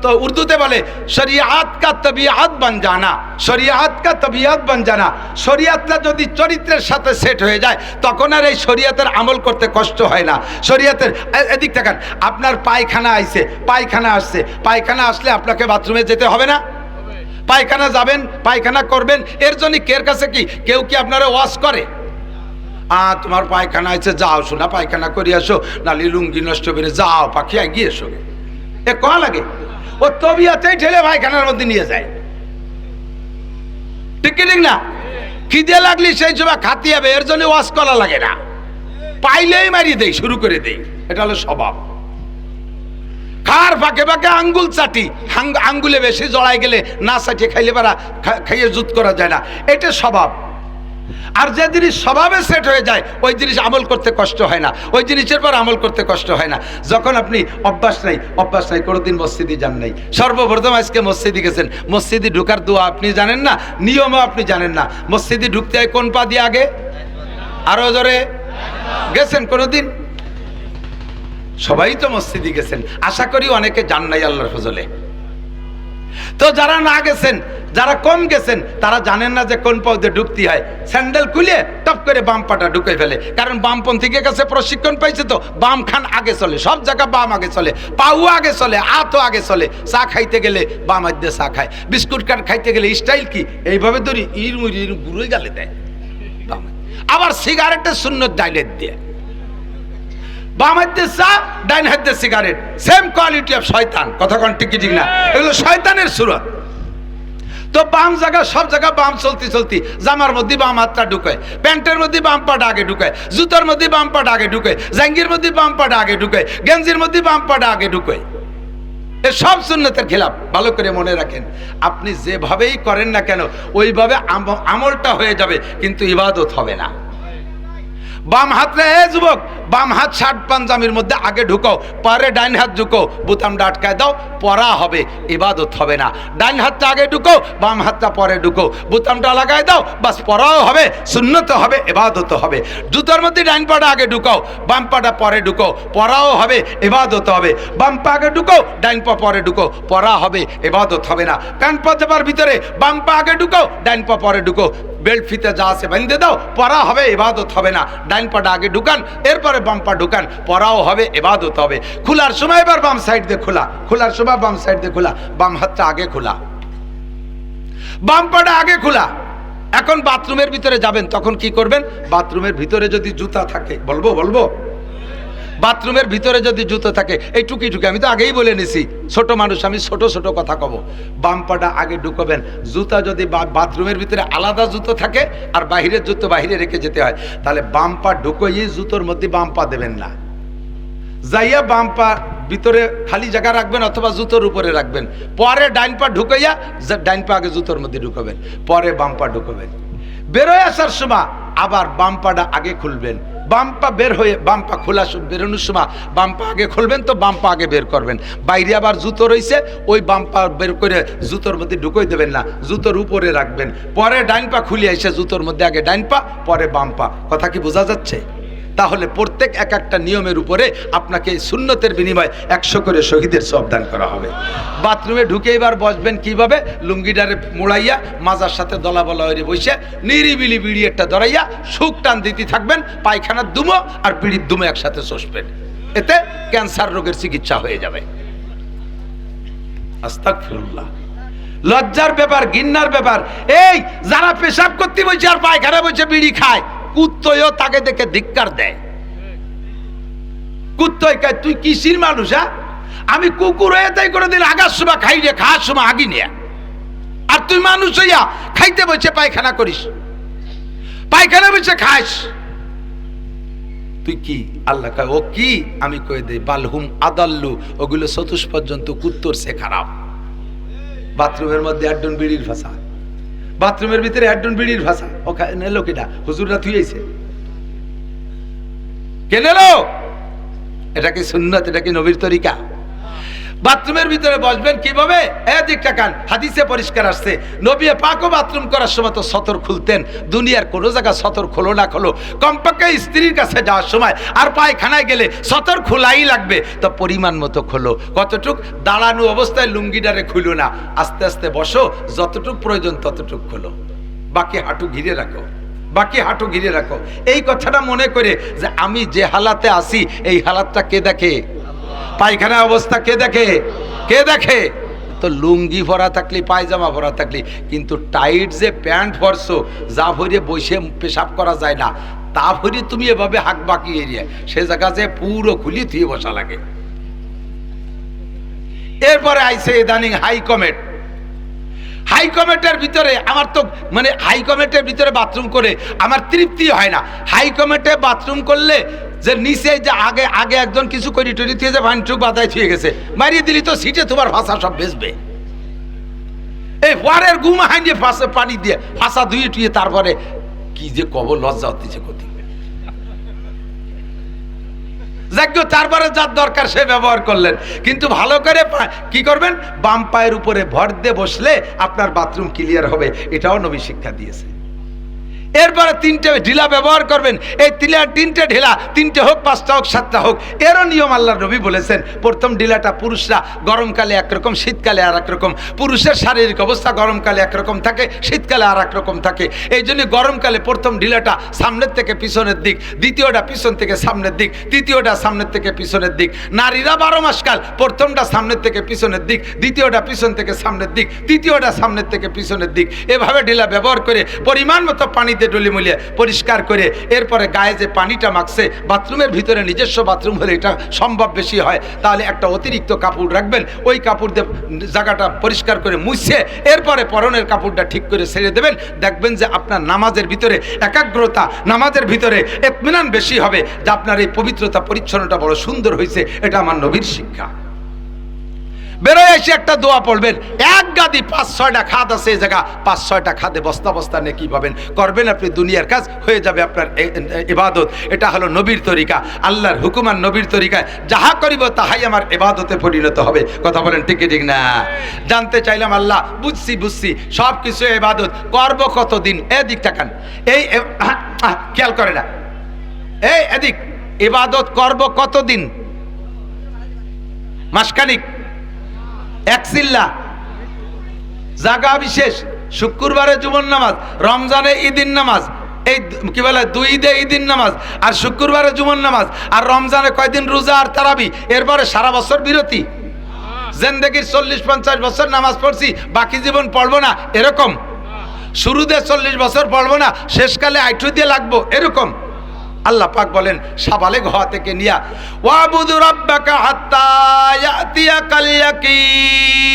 তো উর্দুতে বলে শরিয়াত কা তবিয়াত বান জানা, শরিয়াত কা তবিয়াত বান জানা। শরিয়াতটা যদি চরিত্রের সাথে সেট হয়ে যায়, তখন আর এই শরিয়াতের আমল করতে কষ্ট হয় না। শরিয়াতের এদিক থাকেন, আপনার পায়খানা আইছে, পায়খানা আসছে, পায়খানা আসলে আপনাকে বাথরুমে যেতে হবে না? পায়খানা যাবেন, পায়খানা করবেন, এর জন্য কের কাছে কি কেউ কি আপনারা ওয়াশ করে? তোমার পায়খানা আছে, যাও শোনা পায়খানা করে আসো, নালি লুঙ্গি নষ্ট করে যাও পাখি গিয়ে এসো, এ কয়া লাগে? ও তবিয়াতেই ঠেলে পায়খানার মধ্যে নিয়ে যায়। ঠিক কি ঠিক না? খিদে লাগলি সেই সময় খাতি হবে, এর জন্য ওয়াশ করা লাগে না, পাইলেই মারিয়ে দেই, শুরু করে দেই। এটা হলো স্বভাব। খার ফাঁকে ফাঁকে আঙ্গুল চাটি, আঙ্গুলে বেশি জড়াই গেলে না চাটিয়ে খাইলে পারা খাইয়ে জুত করা যায় না, এটা স্বভাব। আর যে জিনিস স্বভাবে সেট হয়ে যায়, ওই জিনিস আমল করতে কষ্ট হয় না, ওই জিনিসের পর আমল করতে কষ্ট হয় না। যখন আপনি অভ্যাস নাই, কোনোদিন মসজিদে যান নাই, সর্বপ্রথম আজকে মসজিদে গেছেন, মসজিদে ঢুকার দোয়া আপনি জানেন না, নিয়মও আপনি জানেন না। মসজিদে ঢুকতে হয় কোন পা দিয়ে আগে? আরো জোরে গেছেন কোনোদিন? সবাই তো মসজিদে গেছেন, আশা করি অনেকে যান নাই আল্লাহর ফজলে। তো যারা না গেছেন, যারা কম গেছেন, তারা জানেন না যে কোন পথে ঢুকতে হয়। স্যান্ডেল খুলে টপ করে বাম পাটা ঢুকে ফেলে, কারণ বামপন্থীকে কাছে প্রশিক্ষণ পাইছে তো, বাম খান আগে চলে, সব জায়গা বাম আগে চলে, পাউ আগে চলে, হাতও আগে চলে। চা খাইতে গেলে বাম হাত দিয়ে চা খায়, বিস্কুট কাঠ খাইতে গেলে স্টাইল কি এইভাবে ধরি ইরমুড়ি গুঁড়োই গালে দেয়, আবার সিগারেটের সুন্নত ডাইলেট দিয়ে, বাম হাত দিয়ে চা, ডাইন হাত দিয়ে সিগারেট, সেম কোয়ালিটি অফ শয়তান। কথা কোন ঠিক ঠিক না? এগুলো শয়তানের সুরত। তো বাম জায়গা, সব জায়গা বাম চলতি জামার মধ্যে বাম হাতটা ঢুকায়, প্যান্টের মধ্যে বাম পাটা আগে ঢুকায়, জুতার মধ্যে বাম পাটা আগে ঢুকায়, জাঙ্গির মধ্যে বাম পাটা আগে ঢুকায়, গেঞ্জির মধ্যে বাম পাটা আগে ঢুকায়। এ সব সুন্নতের খেলাফ। ভালো করে মনে রাখেন, আপনি যেভাবেই করেন না কেন ওইভাবে আমলটা হয়ে যাবে, কিন্তু ইবাদত হবে না। বাম হাত রে যুবক, বাম হাত শার্ট পাঞ্জাবির মধ্যে আগে ঢুকাও, পরে ডাইন হাত ঢুকো, বোতামটা আটকায় দাও, পড়া হবে, ইবাদত হবে না। ডাইন হাতটা আগে ঢুকো, বাম হাতটা পরে ঢুকো, বোতামটা লাগাই দাও, বাস পড়াও হবে, সুন্নত হবে, ইবাদত হবে। জুতার মধ্যে ডাইন পাটা আগে ঢুকাও, বাম পাটা পরে ঢুকো, পড়াও হবে, ইবাদত হবে। বাম পা আগে ঢুকো, ডাইন পা পরে ঢুকো, পড়া হবে, ইবাদত হবে না। কান পাজাবার ভিতরে বাম পা আগে ঢুকো, ডাইন পা পরে ঢুকো, বেল্ট ফিতে যা আছে বাঁধতে দাও, পড়া হবে, ইবাদত হবে না। ডাইন পাটা আগে ঢুকান, এরপরে বাম পা ঢুকান, পড়াও হবে, ইবাদত হবে। খোলার সময় এবার বাম সাইড দিয়ে খোলা, খোলার সময় বাম সাইড দিয়ে খোলা, বাম হাতটা আগে খোলা, বাম পাটা আগে খোলা। এখন বাথরুমের ভিতরে যাবেন, তখন কি করবেন? বাথরুমের ভিতরে যদি জুতা থাকে, বলবো বাথরুমের ভিতরে যদি জুতো থাকে, এই টুকি আমি তো আগেই বলে নিছি, ছোট মানুষ আমি ছোট কথা কব। বাম পাটা আগে ঢুকবেন। জুতা যদি বাথরুমের ভিতরে আলাদা জুতো থাকে আর বাহিরের জুতো বাহিরে রেখে যেতে হয়, তাহলে বাম পা ঢুকোই জুতোর মধ্যে বাম পা দেবেন না, যাইয়া বাম পা ভিতরে খালি জায়গা রাখবেন অথবা জুতোর উপরে রাখবেন, পরে ডাইন পা ঢুকাইয়া, ডাইন পা আগে জুতোর মধ্যে ঢুকাবেন, পরে বাম পা ঢুকাবেন। বেরোয় আসার সময় আবার বাম পাটা আগে খুলবেন, বাম পা বের হয়ে বাম পা খোলা বেরোনোর সময় বাম পা আগে খুলবেন, তো বাম পা আগে বের করবেন। বাইরে আবার জুতো রয়েছে, ওই বাম পা বের করে জুতোর মধ্যে ঢুকাই দেবেন না, জুতোর উপরে রাখবেন, পরে ডাইন পা খুলে এসে জুতোর মধ্যে আগে ডাইন পা পরে বাম পা। কথা কি বোঝা যাচ্ছে? তাহলে প্রত্যেক এক একটা নিয়মের উপরে আপনাকে সুন্নতের বিনিময়ে 100 করে শহীদের সওয়াব দান করা হবে। বাথরুমে ঢুকে এবার বসবেন কিভাবে? লুঙ্গিটারে মোড়াইয়া মাজার সাথে দলা বলা হয়ে বসে নিরিবিলি বিড়ি একটা ধরাইয়া সুখ টান দিতে থাকবেন, পায়খানার দুমো আর বিড়ির দুমো একসাথে চষবেন, এতে ক্যান্সার রোগের চিকিৎসা হয়ে যাবে। আস্তাগফিরুল্লাহ। লজ্জার ব্যাপার, ঘৃণার ব্যাপার। এই যারা পেশাব করতে বসে আর পায়খানা বসে বিড়ি খায়, কুত্তয়ও তাকে দেখে ধিক্কার দেয়। কুত্তয় কয় তুই কিসির মানুষ? আমি কুকুর হয়ে তাই করে দিন আগার সময় খাই রে, খাওয়ার সময় আগি নিয়ে, আর তুই মানুষ হইয়া খাইতে বসে পায়খানা করিস, পায়খানা বসে খাস, তুই কি? আল্লাহ কয় ও কি? আমি কয়ে দেই বালহুম আদাল্লু, ওগুলো চতুষ্পদ জন্তু কুত্তর সে খারাপ। বাথরুমের মধ্যে একজন বিড়ির ভাষা, বাথরুমের ভিতরে একজন বিড়ির ভাষা, ওখানে এলো কিনা? হুজুররা থুইছে, কে নেলো? এটা কি সুন্নাত? এটা কি নবীর তরিকা? বাথরুমের ভিতরে বসবেন কিভাবে? এদিকটা কান, হাদিসে পরিষ্কার আসছে, নবী পাকও বাথরুম করার সময় তো সতর খুলতেন। দুনিয়ার কোনো জায়গা সতর খোলো না খোলো, কমপক্ষে স্ত্রীর কাছে যাওয়ার সময় আর পায়খানায় গেলে সতর খোলাই লাগবে, তো পরিমাণ মতো খোলো। কতটুক? দাঁড়ানো অবস্থায় লুঙ্গিটারে খুলো না, আস্তে আস্তে বসো, যতটুক প্রয়োজন ততটুক খোলো, বাকি হাঁটু ঘিরে রাখো, বাকি হাঁটু ঘিরে রাখো। এই কথাটা মনে করে যে আমি যে হালাতে আছি, এই হালাতটা কে দেখে? পায়খানা অবস্থা কে দেখে? কে দেখে? তো লুঙ্গি ভরা থাকলি, পায়জামা ভরা থাকলি, কিন্তু টাইট যে প্যান্ট ভরছো, যা ভরে বসে পেশাব করা যায় না, তা ভরে তুমি এভাবে হাক বাকি এরিয়া, সে জায়গা যে পুরো খুলি থুয়ে বসা লাগে। এরপরে আইছে ইদানিং হাই কমেট। হাই কমেটের ভিতরে আমার তো মানে হাই কমেটের ভিতরে বাথরুম করে আমার তৃপ্তি হয় না। হাই কমেটে বাথরুম করলে যে নিচে যে আগে আগে একজন কিছু করি টরি থুয়ে যে ভানটুক বাদায় থুয়ে গেছে, মারিয়ে দিলি তো সিটে তোমার ভাষা সব বেসবে। এই ওয়ারের গুম হাইনিয়ে ফাঁসে পানি দিয়ে ফাঁসা ধুয়ে টুয়ে তারপরে কি যে কব লজ্জা হতেছে ক্ষতি। যাক, তারপরে যার দরকার সে ব্যবহার করলেন, কিন্তু ভালো করে কি করবেন? বাম পায়ের উপরে ভর দিয়ে বসলে আপনার বাথরুম ক্লিয়ার হবে, এটাও নবী শিক্ষা দিয়েছে। এরপরে 3টে ঢিলা ব্যবহার করবেন। এই 3টে ঢিলা, 3টে হোক, 5টা হোক, 7টা হোক, এরও নিয়ম আল্লাহর নবী বলেছেন। প্রথম ঢিলাটা পুরুষরা গরমকালে একরকম, শীতকালে আর একরকম। পুরুষের শারীরিক অবস্থা গরমকালে একরকম থাকে, শীতকালে আর একরকম থাকে। এই জন্য গরমকালে প্রথম ঢিলাটা সামনের থেকে পিছনের দিক, দ্বিতীয়টা পিছন থেকে সামনের দিক, তৃতীয়টা সামনের থেকে পিছনের দিক। নারীরা 12 মাসকাল প্রথমটা সামনের থেকে পিছনের দিক, দ্বিতীয়টা পিছন থেকে সামনের দিক, তৃতীয়টা সামনের থেকে পিছনের দিক। এভাবে ঢিলা ব্যবহার করে পরিমাণ মতো পানিতে ডলি মলিয়ে পরিষ্কার করে এরপরে গায়ে যে পানিটা মাখছে, বাথরুমের ভিতরে নিজস্ব বাথরুম হলে এটা সম্ভব বেশি হয়, তাহলে একটা অতিরিক্ত কাপড় রাখবেন, ওই কাপড় দিয়ে জায়গাটা পরিষ্কার করে মুছে এরপরে পরনের কাপড়টা ঠিক করে ছেড়ে দেবেন। দেখবেন যে আপনার নামাজের ভিতরে একাগ্রতা, নামাজের ভিতরে ইতমিনান বেশি হবে, যে আপনার এই পবিত্রতা পরিচ্ছন্নতা বড় সুন্দর হয়েছে। এটা আমার নবীর শিক্ষা। বেরোয় এসে একটা দোয়া পড়বেন। এক গাদি 5-6টা খাদ আছে, এই জায়গা 5-6টা খাদে বস্তা বস্তা নেকি পাবেন। করবেন আপনি, দুনিয়ার কাজ হয়ে যাবে আপনার ইবাদত। এটা হলো নবীর তরিকা, আল্লাহর হুকুম আর নবীর তরিকায় যাহা করিব তাহাই আমার ইবাদতে পরিণত হবে। কথা বলেন ঠিক ঠিক না? জানতে চাইলাম আল্লাহ, বুঝছি সব কিছু ইবাদত, করব কতদিন? এদিক তাকান, এই খেয়াল করে না, এই এদিক, ইবাদত করব কতদিন? মাসখানিক, এক চিল্লা, জাগা বিশেষ, শুক্রবারে জুমার নামাজ, রমজানে ঈদের নামাজ, এই কি বলে 2 ঈদে ঈদের নামাজ, আর শুক্রবারে জুমার নামাজ, আর রমজানে কয়দিন রোজা আর তারাবি, এরপরে সারা বছর বিরতি। জিন্দেগির 40-50 বছর নামাজ পড়ছি, বাকি জীবন পড়বো না, এরকম। শুরুতে 40 বছর পড়বো না, শেষকালে 8 দিয়ে লাগবো, এরকম। আল্লাহ পাক বলেন সাবালেগ হওয়া থেকে নিয়া, ওয়াবুদু রাব্বাকা হাত্তা ইয়াতিয়াকাল ইয়াকিন,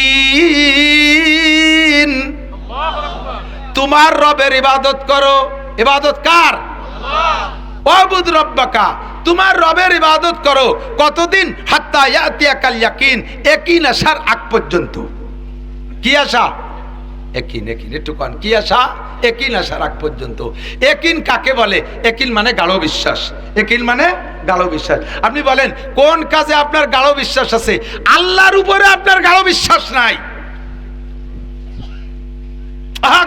তোমার রবের ইবাদত করো। ইবাদত কার? ওয়াবুদ রব্বাকা, তোমার রবের ইবাদত করো। কতদিন? হাত্তা ইয়াতিয়াকাল ইয়াকিন, ইয়াকিন আসার আগ পর্যন্ত। কি আশা? ইয়াকিন, ইয়াকিন একটু কোন কি আশা? ইয়াকিন আসার আগ পর্যন্ত। ইয়াকিন কাকে বলে? ইয়াকিন মানে গাঢ় বিশ্বাস। ইয়াকিন মানে গাঢ় বিশ্বাস। আপনি বলেন কোন কাজে আপনার গাঢ় বিশ্বাস আছে? আল্লাহর উপরে আপনার গাঢ় বিশ্বাস নাই।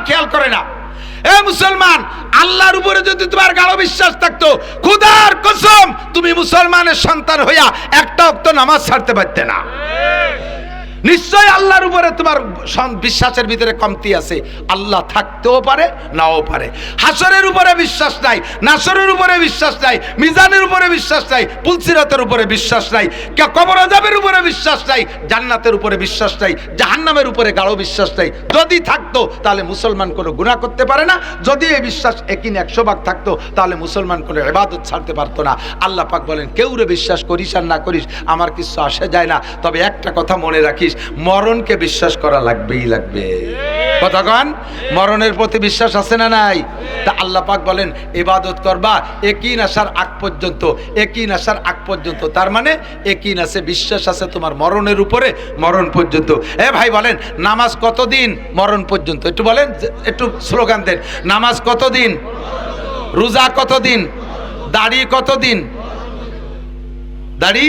খেয়াল করে না এ মুসলমান, আল্লাহর উপরে যদি তোমার গাঢ় বিশ্বাস থাকতো, খোদার কসম তুমি মুসলমানের সন্তান হইয়া একটা ওয়াক্ত নামাজ ছাড়তে পারতে না। নিশ্চয় আল্লাহর উপরে তোমার বিশ্বাসের ভিতরে কমতি আছে। আল্লাহ থাকতেও পারে, নাও পারে। হাসরের উপরে বিশ্বাস নাই, নাসরের উপরে বিশ্বাস নাই, মিজানের উপরে বিশ্বাস নাই, পুলসিরাতের উপরে বিশ্বাস নাই, কবর আযাবের উপরে বিশ্বাস নাই, জান্নাতের উপরে বিশ্বাস নাই, জাহান্নামের উপরে গাঢ় বিশ্বাস নাই। যদি থাকতো তাহলে মুসলমান কোনো গুনাহ করতে পারে না। যদি এই বিশ্বাস একিন 100 ভাগ থাকতো তাহলে মুসলমান কোনো ইবাদত ছাড়তে পারতো না। আল্লাহ পাক বলেন, কেউরে বিশ্বাস করিস আর না করিস আমার কিছু আসে যায় না, তবে একটা কথা মনে রাখিস, মরণকে বিশ্বাস করা লাগবেই লাগবে। কথা কন, মরণের প্রতি বিশ্বাস আছে না নাই? তা আল্লাহ পাক বলেন ইবাদত করবা ইয়াকিন আসার আগ পর্যন্ত। ইয়াকিন আসার আগ পর্যন্ত তার মানে ইয়াকিন আছে, বিশ্বাস আছে তোমার মরণের উপরে, মরণ পর্যন্ত। এ ভাই বলেন নামাজ কতদিন? মরণ পর্যন্ত। একটু বলেন, একটু স্লোগান দেন। নামাজ কতদিন? রোজা কতদিন? দাড়ি কতদিন? দাড়ি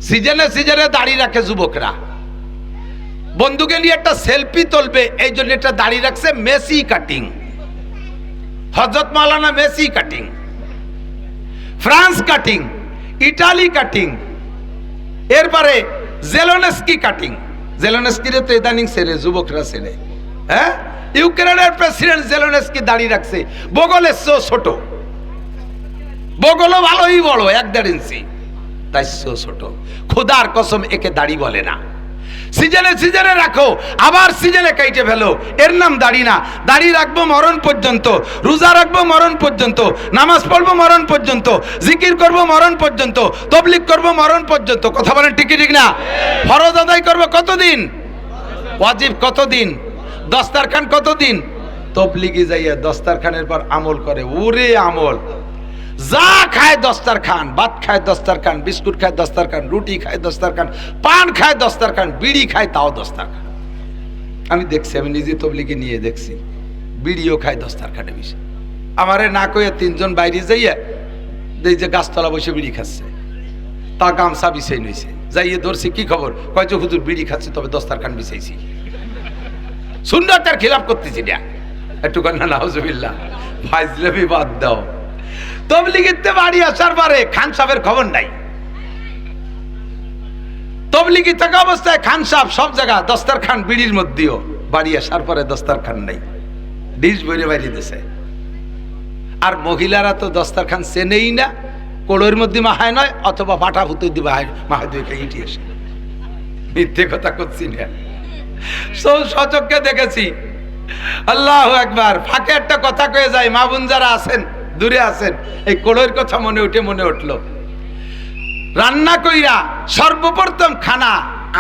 সিজনে সিজনে দাড়ি রাখে যুবকরা। বন্ধুকে নিয়ে একটা সেলফি তুলবে, এই জন্য একটা দাড়ি রাখছে মেসি কাটিং। হযরত মাওলানা Messi cutting, France cutting, Italy cutting, এরপরে জেলোনেস্কি কাটিং। জেলোনেস্কিরে তো ইদানিং ছেড়ে যুবকরা ছেড়ে। হ্যাঁ, ইউক্রেনের প্রেসিডেন্ট জেলোনেস্কি দাড়ি রাখছে, বগলের চেয়েও ছোট, বগলও ভালোই বড়, 1.5 ইঞ্চি, তাই ছোট। খোদার কসম একে দাড়ি বলে না। সিজনে সিজনে রাখো, আবার সিজনে কাইটে ফেলো, এর নাম দাড়ি না। দাড়ি রাখবো মরণ পর্যন্ত, রোজা রাখবো মরণ পর্যন্ত, নামাজ পড়বো মরণ পর্যন্ত, জিকির করবো মরণ পর্যন্ত, তাবলীগ করবো মরণ পর্যন্ত। কথা বলেন ঠিক ঠিক না? ফরজ আদায় করবো কতদিন? ওয়াজিব কতদিন? দস্তারখান কতদিন? তাবলীগে যাইয়া দস্তারখানের পর আমল করে। ওরে আমল! যা খায় দস্তারখান, ভাত খায় দস্তারখান, বিস্কুট খায় দস্তারখান, রুটি খায় দস্তারখান, পান খায় দস্তারখান, বিড়ি খায় তাও দস্তারখান। আমি দেখছি, আমি নিজে তাবলীগে নিয়ে দেখছি, বিড়িও খায় দস্তারখানে বসে। আমারে না কয়ে 3 জন বাইরে যাইয়া দেই যে গাছতলা বসে বিড়ি খাচ্ছে, তা গামছা বিছাই নইছে, যাইয়ে ধরছি কি খবর, কয় যে হুজুর বিড়ি খাচ্ছে তবে দস্তারখান বিছাইছি। সুন্নাতের খিলাফ করতেছি না। একটু কন্যা নাউজুবিল্লাহ, ফাজলামি বাদ দাও। তাবলীগেতে বাড়ি আসার পরে খান সাহেবের খবর নাই। তাবলীগে থাকা অবস্থায় খান সাহেব সব জায়গা দস্তারখান বিড়ির মধ্যেও, বাড়ি আসার পরে দস্তারখান নাই, ডিশ বইরে বাইরে দিছে। আর মহিলারা তো দস্তারখান চেনেই না, কোড়ের মধ্যে মাহায় নয়, অথবা পাটা ফুতে দিবে মাহায় দুই ইটি এসে। মিথ্যে কথা করছি না, সচক্ষে দেখেছি। আল্লাহু আকবার। ফাঁকে একটা কথা কয়ে যায়, মা বোন যারা আছেন দূরে আছেন, এই কোড়ের কথা মনে উঠলো। রান্না কইরা সর্বপ্রথম খানা,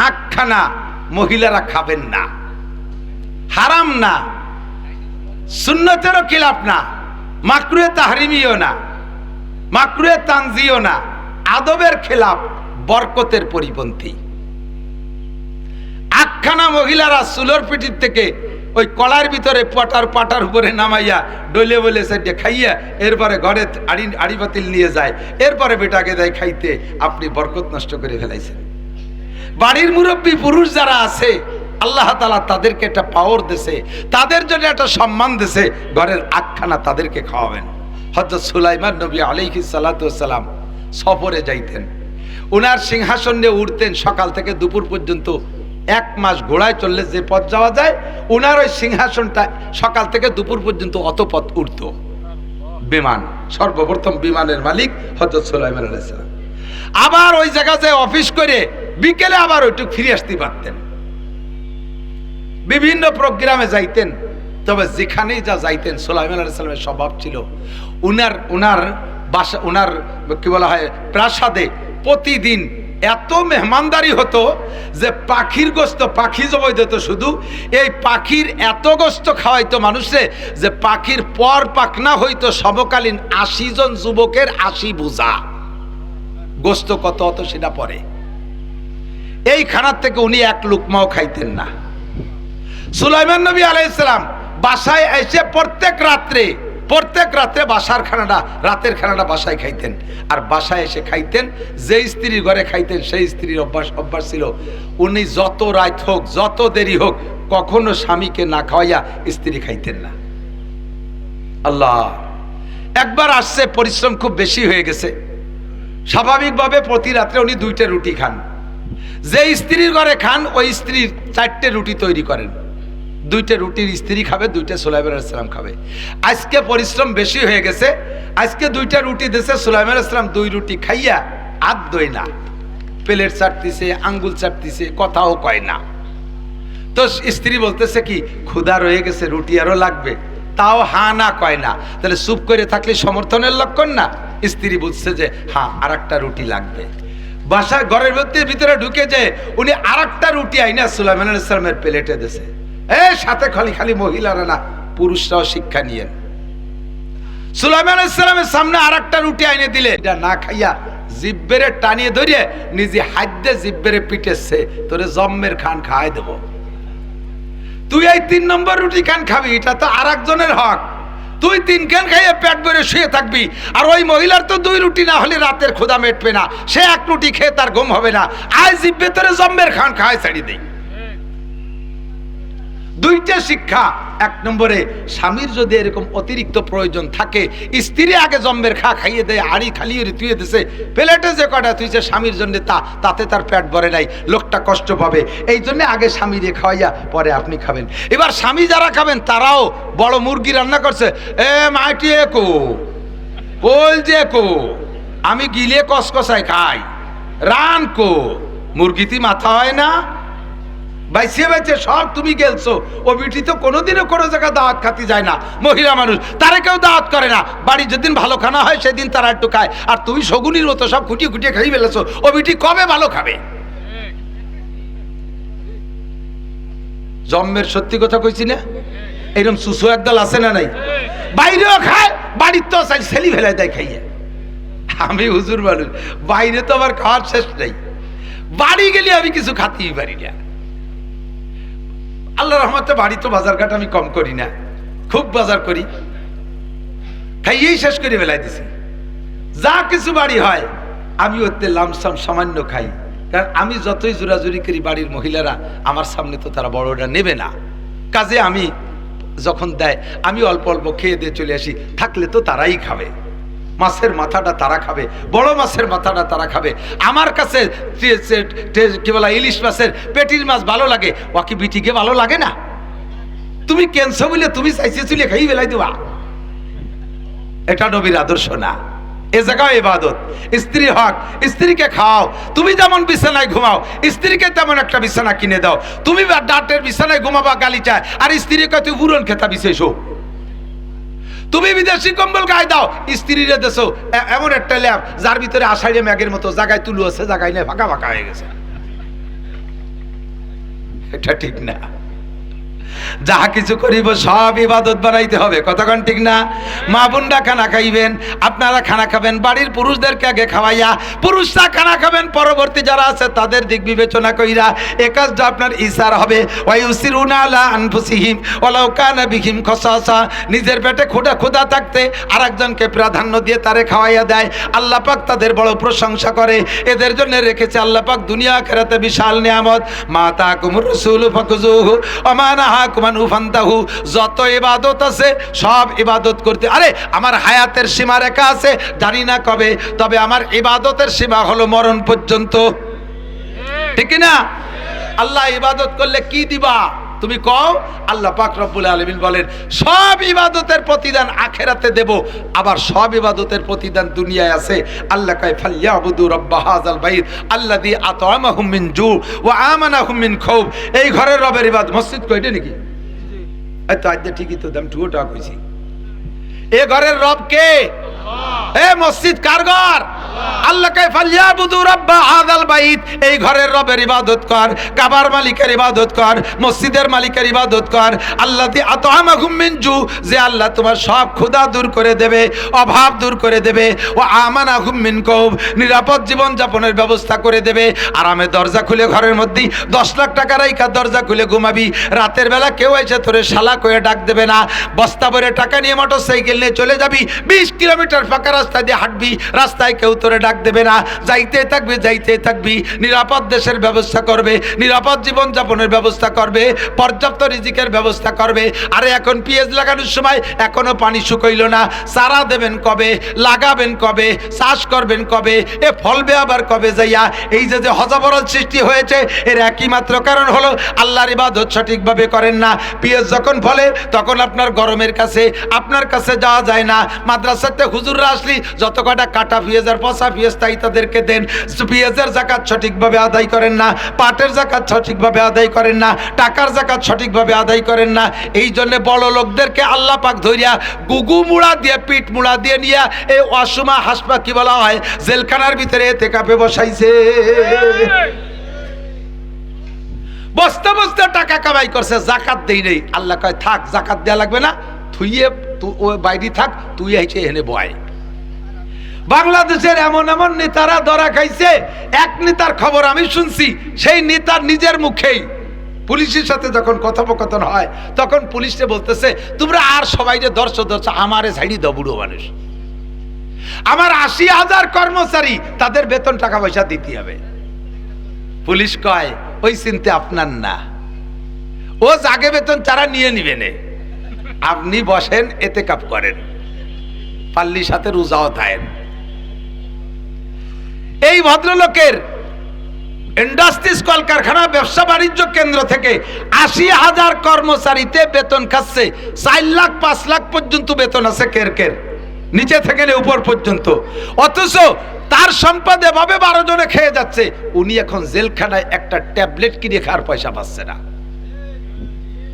আখ খানা মহিলারা খাবেন না, হারাম না, সুন্নতেরও খিলাফ না, মাকরুহে তাহরিমিও না, মাকরুহে তানজিও না, আদবের খেলাফ, বরকতের পরিপন্থী। আখখানা মহিলারা চুলোর পিঠির থেকে ওই কলার ভিতরে পাটার উপরে নামাইয়া ডলে বলে সাইডে খাইয়া এরপরে ঘরে আড়ি পাতিল নিয়ে যায়, এরপরে বেটাকে দেয় খাইতে। আপনি বরকত নষ্ট করে ফেলাইছেন। বাড়ির মুরব্বী পুরুষ যারা আছে, আল্লাহ তাআলা তাদেরকে একটা পাওয়ার দিয়েছে, তাদের জন্য একটা সম্মান দিয়েছে, ঘরের আখখানা তাদেরকে খাওয়াবেন। হযরত সুলাইমান নবী আলাইহিস সালাতু ওয়াস সালাম সফরে যাইতেন, ওনার সিংহাসন নিয়ে উঠতেন সকাল থেকে দুপুর পর্যন্ত। 1 মাস ঘোড়ায় চললে যে পথ যাওয়া যায়, ওনার ওই সিংহাসনটা সকাল থেকে দুপুর পর্যন্ত অত পথ উঠত। বিমান, সর্বপ্রথম বিমানের মালিক হযরত সুলাইমান আলাইহিস সালাম। আবার ওই জায়গাতে অফিস করে বিকেলে আবার ওইটুক ফিরে আসতে পারতেন। বিভিন্ন প্রোগ্রামে যাইতেন, তবে যেখানেই যা যাইতেন সুলাইমান আলাইহিস সালামের স্বভাব ছিল, ওনার বাসা, ওনার কি বলা হয় প্রাসাদে প্রতিদিন এত মেহমানদারি হতো যে পাখির গোস্ত, পাখি জবাই দিত শুধু, এই পাখির এত গোস্ত খাওয়াইতো মানুষে যে পাখির পর পাখনা হইতো সমকালীন 80 জন যুবকের 80 বোঝা গোস্ত। কত হতো সেটা পরে। এই খানার থেকে উনি এক লুকমাও খাইতেন না। সুলাইমান নবী আলাইহিস সালাম বাসায় এসে প্রত্যেক রাত্রে বাসার খানাটা, রাতের খানাটা বাসায় খাইতেন। আর বাসায় এসে খাইতেন, যে স্ত্রীর ঘরে খাইতেন সেই স্ত্রীর অভ্যাস ছিল উনি যত রাত হোক, যত দেরি হোক, কখনো স্বামীকে না খাওয়াইয়া স্ত্রী খাইতেন না। আল্লাহ, একবার আসছে, পরিশ্রম খুব বেশি হয়ে গেছে, স্বাভাবিকভাবে প্রতি রাত্রে উনি 2টা রুটি খান। যে স্ত্রীর ঘরে খান ওই স্ত্রীর 4টে রুটি তৈরি করেন। 2টা রুটির স্ত্রী খাবে, 2টা সুলাইমান আলাইহিস সালাম খাবে। আজকে পরিশ্রম বেশি হয়ে গেছে, আজকে 2টা রুটি দিয়েছে, সুলাইমান আলাইহিস সালাম 2 রুটি খাইয়া হাত ধোয় না, প্লেট চাটতিছে, আঙ্গুল চাটতিছে, কথাও কয় না। তো স্ত্রী বলতেছে কি, ক্ষুধা রয়ে গেছে, রুটি আরো লাগবে, তাও হা না কয় না। তাহলে চুপ করে থাকলে সমর্থনের লক্ষণ না? স্ত্রী বুঝছে যে হ্যাঁ আরেকটা রুটি লাগবে। বাসায় ঘরের ভিতরে ঢুকে যে উনি আরেকটা রুটি আইনা সুলাইমান আলাইহিস সালামের প্লেটে দিয়েছে। সাথে খালি মহিলারা না, পুরুষরাও শিক্ষা নিয়েন। সুলাইমান আলাইহিস সালামের সামনে আরেকটা রুটি আইনে দিলে এটা না খাইয়া জিব্বেরে টানিয়ে ধরিয়ে নিজে হাত দিয়ে জিব্বেরে পিটেছে, তোরে জম্মের খান খাওয়াই দেব। তুই এই 3 নম্বর রুটি খান খাবি, এটা তো আরেকজনের হক। তুই 3 খান খাইয়ে পেট ভরে শুয়ে থাকবি, আর ওই মহিলার তো 2 রুটি না হলে রাতের ক্ষুধা মেটবে না, সে 1 রুটি খেয়ে তার ঘুম হবে না। আজ জিব্বে তোরে জম্মের খান খাওয়াই ছাড়ি দেই। 2টা শিক্ষা। 1 নম্বরে, স্বামীর যদি এরকম অতিরিক্ত প্রয়োজন থাকে, স্ত্রী আগে জম্মের খাইয়ে দেয়, আড়ি খালি তুই দিছে, প্লেটে যে কটা তুইছে স্বামীর জন্য, তাতে তার পেট ভরে নাই, লোকটা কষ্ট পাবে। এই জন্য আগে স্বামীরে খাওয়াইয়া পরে আপনি খাবেন। এবার স্বামী যারা খাবেন তারাও বড় মুরগি রান্না করছে, মাটিয়ে কো বল যে কো, আমি গিলে কসকসাই খাই, রান কো, মুরগিতে মাথা হয় না, বাইছে সব তুমি গেলছো। ও বিটি তো কোনোদিনও কোনো জায়গায় দাওয়াত খাতে যায় না, মহিলা মানুষ, তারা কেউ দাওয়াত করে না। বাড়ি যেদিন ভালো খানা হয় সেদিন তারা একটু খায়, আর তুমি শগুনির মতো সব খুঁটিয়ে খাই ফেলেছো। ও বিটি কবে ভালো খাবে? জম্মের সত্যি কথা কইছি না? এরকম সুসু একদল আছে না নাই? বাইরেও খায়, বাড়ির তো ছেলি ফেলায় দেয় খাইয়ে। আমি হুজুর মানুষ, বাইরে তো আমার খাওয়ার শেষ নেই, বাড়ি গেলে আমি কিছু খাতেই পারি না। আল্লাহ রহমতে বাড়ি তো বাজারঘাট আমি কম করি না, খুব বাজার করি, খাইয়েই শেষ করে বেলায় দিছি। যা কিছু বাড়ি হয় আমি ওতে লামসাম সামান্য খাই, কারণ আমি যতই জোরাজুরি করি বাড়ির মহিলারা আমার সামনে তো তারা বড়টা নেবে না। কাজে আমি যখন দেয় আমি অল্প অল্প খেয়ে দিয়ে চলে আসি, থাকলে তো তারাই খাবে। মাছের মাথাটা তারা খাবে, বড় মাছের মাথাটা তারা খাবে। আমার কাছে কি বলা, ইলিশ মাছের পেটির মাছ ভালো লাগে, ওকে বিটিকে ভালো লাগে না? তুমি ক্যান্সার বলে তুমি চাইছে চুলে খাই বেলাই দিবা, এটা নবীর আদর্শ না। এ জায়গায় ইবাদত, স্ত্রী হক, স্ত্রীকে খাও। তুমি যেমন বিছানায় ঘুমাও, স্ত্রীকে তেমন একটা বিছানা কিনে দাও। তুমি ডাটের বিছানায় ঘুমাবা গালি চায়, আর স্ত্রীকে তুই বুড়ন খেতা বিছেছো। তুমি বিদেশি কম্বল গায়ে দাও, স্ত্রীরে দেশো এমন একটা ল্যাব যার ভিতরে আষাঢ়ে ম্যাগের মতো, জায়গায় তুলু আছে, জায়গায় নেই, ফাঁকা ফাঁকা হয়ে গেছে। এটা ঠিক না। যাহা কিছু করিব সব ইবাদত বানাইতে হবে, কতক্ষণ ঠিক না? মা বোনরা খানা খাইবেন, আপনারা খানা খাবেন, বাড়ির পুরুষদেরকে আগে খাওয়াইয়া, পুরুষরা খানা খাবেন, পরবর্তী যারা আছে তাদের দিক বিবেচনা কইরা এ কাজটা আপনার ইসার হবে। ওয়ায়ুসিরুনা আলা আনফুসিহিম ওয়ালাউ কানা বিহিম খাসাসা, নিজের পেটে ক্ষুধা থাকতে আরেকজনকে প্রাধান্য দিয়ে তারে খাওয়াইয়া দেয়। আল্লাহ পাক তাদের বড় প্রশংসা করে, এদের জন্য রেখেছে আল্লাহ পাক দুনিয়া আখিরাতে বিশাল নিয়ামত। মা তাকুমুর রাসূলু ফাকুযুহু ওয়া মা নাহাকুম আনহু ফান্তাহু। যত ইবাদত আছে সব ইবাদত করতে। আরে আমার হায়াতের সীমা রেখা আছে, জানি না কবে, তবে আমার ইবাদতের সীমা হলো মরণ পর্যন্ত, ঠিক না? আল্লাহ ইবাদত করলে কি দিবা তুমি কও? আল্লাহ পাক রব্বুল আলামিন বলেন সব ইবাদতের প্রতিদান আখিরাতে দেব, আবার সব ইবাদতের প্রতিদান দুনিয়ায় আছে। আল্লাহ কয় ফালইয়াবুদু রাব্বা হাযাল বাইত আল্লাযী আত'আমাহুম মিন জু ওয়া আমানাহুম মিন খাউফ। এই ঘরের রবের ইবাদত। মসজিদ কইটা নাকি? এই তো আজ ঠিকই তো দাম টুটা কইছি। এই ঘরের রব কে? আল্লাহ। এ মসজিদ কার ঘর? আল্লাহকে ফালিয়াবুদু রাব্বা হাযাল বাইত, এই ঘরের রবের ইবাদত কর, কাবার মালিকের ইবাদত কর, মসজিদের মালিকের ইবাদত কর। আল্লাযী আত'আমাহুম মিন জু, যে আল্লাহ তোমার সব ক্ষুধা দূর করে দেবে, অভাব দূর করে দেবে। ওয়া আমানাহুম মিন কওব, নিরাপদ জীবন যাপনের ব্যবস্থা করে দেবে। আরামে দরজা খুলে ঘরের মধ্যে 10 লাখ টাকা রাইখা দরজা খুলে ঘুমাবি, রাতের বেলা কেউ এসে তোরে শালা কয়ে ডাক দেবে না। বস্তা ভরে টাকা নিয়ে মোটরসাইকেল নিয়ে চলে যাবি, 20 কিলোমিটার ফাঁকা রাস্তা দিয়ে হাঁটবি, রাস্তায় কেউ তোরে ডাক দেবে না। যাইতে থাকবি। নিরাপদ দেশের ব্যবস্থা করবে, নিরাপদ জীবন যাপনের ব্যবস্থা করবে, পর্যাপ্ত রিজিকের ব্যবস্থা করবে। আরে এখন পেঁয়াজ লাগানোর সময় এখনো পানি শুকাইল না, চারা দেবেন কবে, লাগাবেন কবে, চাষ করবেন কবে, এ ফলবে আবার কবে যাইয়া? এই যে হযবরল সৃষ্টি হয়েছে, এর একই মাত্র কারণ হলো আল্লাহর ইবাদত সঠিকভাবে করেন না। পেঁয়াজ যখন ফলে তখন আপনার গরমের কাছে আপনার কাছে যাওয়া যায় না। মাদ্রাসাতে হুজুররা আসলি যত কটা কাটা পেঁয়াজ আর পচা পেঁয়াজ তাই তাদেরকে দেন। পেঁয়াজের যাকাত সঠিকভাবে আদায় করেন না, পাটের যাকাত সঠিকভাবে আদায় করেন না, টাকার যাকাত সঠিকভাবে আদায় করেন না। এই জন্য বড় লোকদেরকে আল্লাহ পাক ধরিয়া গুগু মুড়া দিয়ে, পিঠ মুড়া দিয়ে নিয়ে এই অসমা হাসপা কি বলা হয়, জেলখানার ভিতরে এতেকাফে বসাইছে। বস্তা বস্তা টাকা কামাই করছে, জাকাত দেই নেই। আল্লাহ কয় থাক, জাকাত দেয়া লাগবে না, থুইয়ে ওই বাইরে থাক, তুই আইছে এনে বয়। বাংলাদেশের এমন এমন নেতারা ধরা খাইছে। এক নেতার খবর আমি শুনছি, সেই নেতার নিজের মুখেই পুলিশের সাথে যখন কথোপকথন হয় তখন পুলিশে বলতেছে, তোমরা আর সবাই যে দর্শ আমারে ছাইড়ি দাও, বুড়ো মানুষ, আমার 80,000 কর্মচারী, তাদের বেতন টাকা পয়সা দিতে হবে। পুলিশ কয় ওই চিন্তা আপনার না, ও জাগে বেতন তারা নিয়ে নিবেন, আপনি বসেন এতেকাফ করেন, পাল্লির সাথে রোজাও থাকেন। এই ভদ্রলোকের ইন্ডাস্ট্রিজ, কলকারখানা, ব্যবসা বাণিজ্য কেন্দ্র থেকে 80,000 কর্মচারীতে বেতন খাচ্ছে। 4 লাখ 5 লাখ পর্যন্ত বেতন আছে কের, নিচে থেকে উপর পর্যন্ত। অথচ তার সম্পদে ভাবে 12 জনে খেয়ে যাচ্ছে। উনি এখন জেলখানায় একটা ট্যাবলেট কিনে খাওয়ার পয়সা পাচ্ছে না।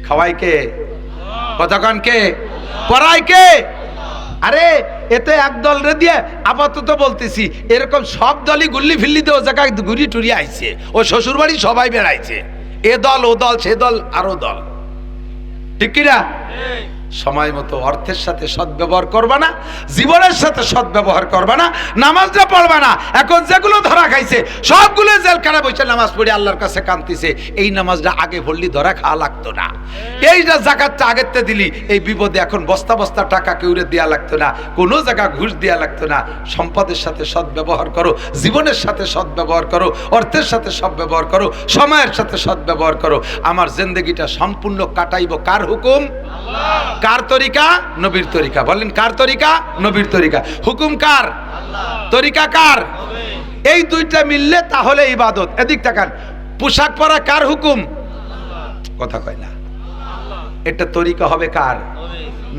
খাওয়াই কে? কতক্ষণ কে? পড়াই কে? আরে এতে একদল রে দিয়ে আপাতত বলতেছি, এরকম সব দলই গুল্লি ফিল্লি দিয়ে ও জায়গায় ঘুরি টুরি আইছে, ও শ্বশুর বাড়ি সবাই বেড়াইছে, এ দল ও দল সে দল আরো দল, ঠিক কিনা? সময় মতো অর্থের সাথে সদ্ব্যবহার করবা না, জীবনের সাথে সদ্ব্যবহার করবা না, নামাজটা পড়বা না। এখন যেগুলো ধরা খাইছে সবগুলো জেলখানায় বসে নামাজ পড়ে আল্লাহর কাছে কাঁদতেছে। এই নামাজটা আগে পড়লি ধরা খাওয়া লাগতো না, এইটা জাকাতটা আগেতে দিলি এই বিপদে এখন বস্তা বস্তা টাকা কেউরে দেয়া লাগতো না, কোনো জায়গা ঘুষ দেয়া লাগতো না। সম্পদের সাথে সদ্ব্যবহার করো, জীবনের সাথে সদ্ব্যবহার করো, অর্থের সাথে সদ্ব্যবহার করো, সময়ের সাথে সদ্ব্যবহার করো। আমার জিন্দেগিটা সম্পূর্ণ কাটাইব কার হুকুম? কার তরিকা? নবীর তরিকা। বলেন কার তরিকা? নবীর তরিকা। হুকুম কার? তরিকা কার? এই দুইটা মিললে তাহলে ইবাদত। এদিক তাকান, পোশাক পরা কার হুকুম? কথা কয় না। এটা তরিকা হবে কার?